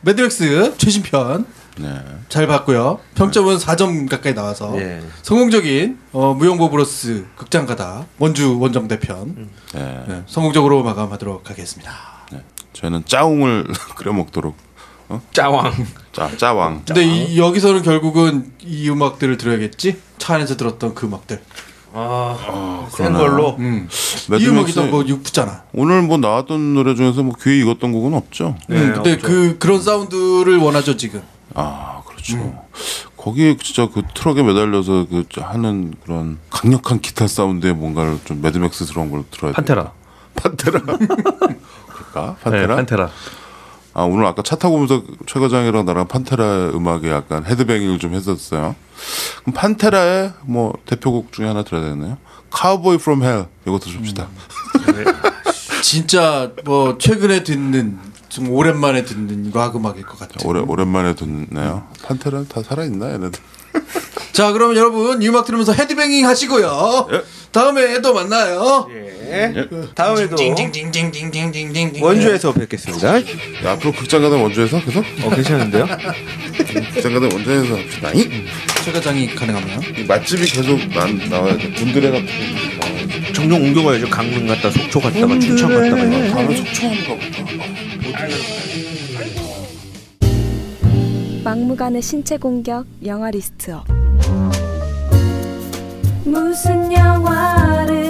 매드맥스 최신편 네. 잘 봤고요. 평점은 4점 가까이 나와서 예. 성공적인 무용보 브로스 극장가다 원주 원정대편 네. 성공적으로 마감하도록 하겠습니다. 저희는 짜웅을 끓여 먹도록. 짜왕. 짜왕. 근데 여기서는 결국은 이 음악들을 들어야겠지? 차 안에서 들었던 그 음악들. 센 걸로. 이 음악이 또 육부잖아. 오늘 뭐 나왔던 노래 중에서 뭐 귀에 익었던 곡은 없죠. 근데 없죠. 그런 사운드를 원하죠 지금. 아, 그렇죠. 거기에 진짜 그 트럭에 매달려서 그 하는 그런 강력한 기타 사운드에 뭔가를 좀 매드맥스스러운 걸 들어야 돼. 판테라. 판테라. 그럴까? 판테라. 네, 판테라. 아 오늘 아까 차 타고 오면서 최 과장이랑 나랑 판테라 음악에 약간 헤드뱅잉을 좀 했었어요. 그럼 판테라의 뭐 대표곡 중에 하나 들어야 되겠네요. Cowboy from Hell 이것도 줍시다. 진짜 뭐 최근에 듣는 좀 오랜만에 듣는 락 음악일 것 같아요. 오랜만에 듣네요. 판테라 다 살아있나 얘네들. 자, 그러면 여러분 이 음악 들으면서 헤드뱅잉 하시고요. 다음에 또 만나요. 다음에도 원주에서 뵙겠습니다. 야, 앞으로 극장 가든 원주에서 계속? 괜찮은데요? 극장 가든 원주에서 합시다. 최 과장이 가능하면. 이 맛집이 계속 나와야 돼. 군들에 가면 나와야 돼. 종종 옮겨가야죠. 강릉 갔다 속초 갔다가 춘천 갔다가 이거. 가면 속초 한번 가보자. 막무가내 신체 공격 영화 리스트업. 무슨 영화를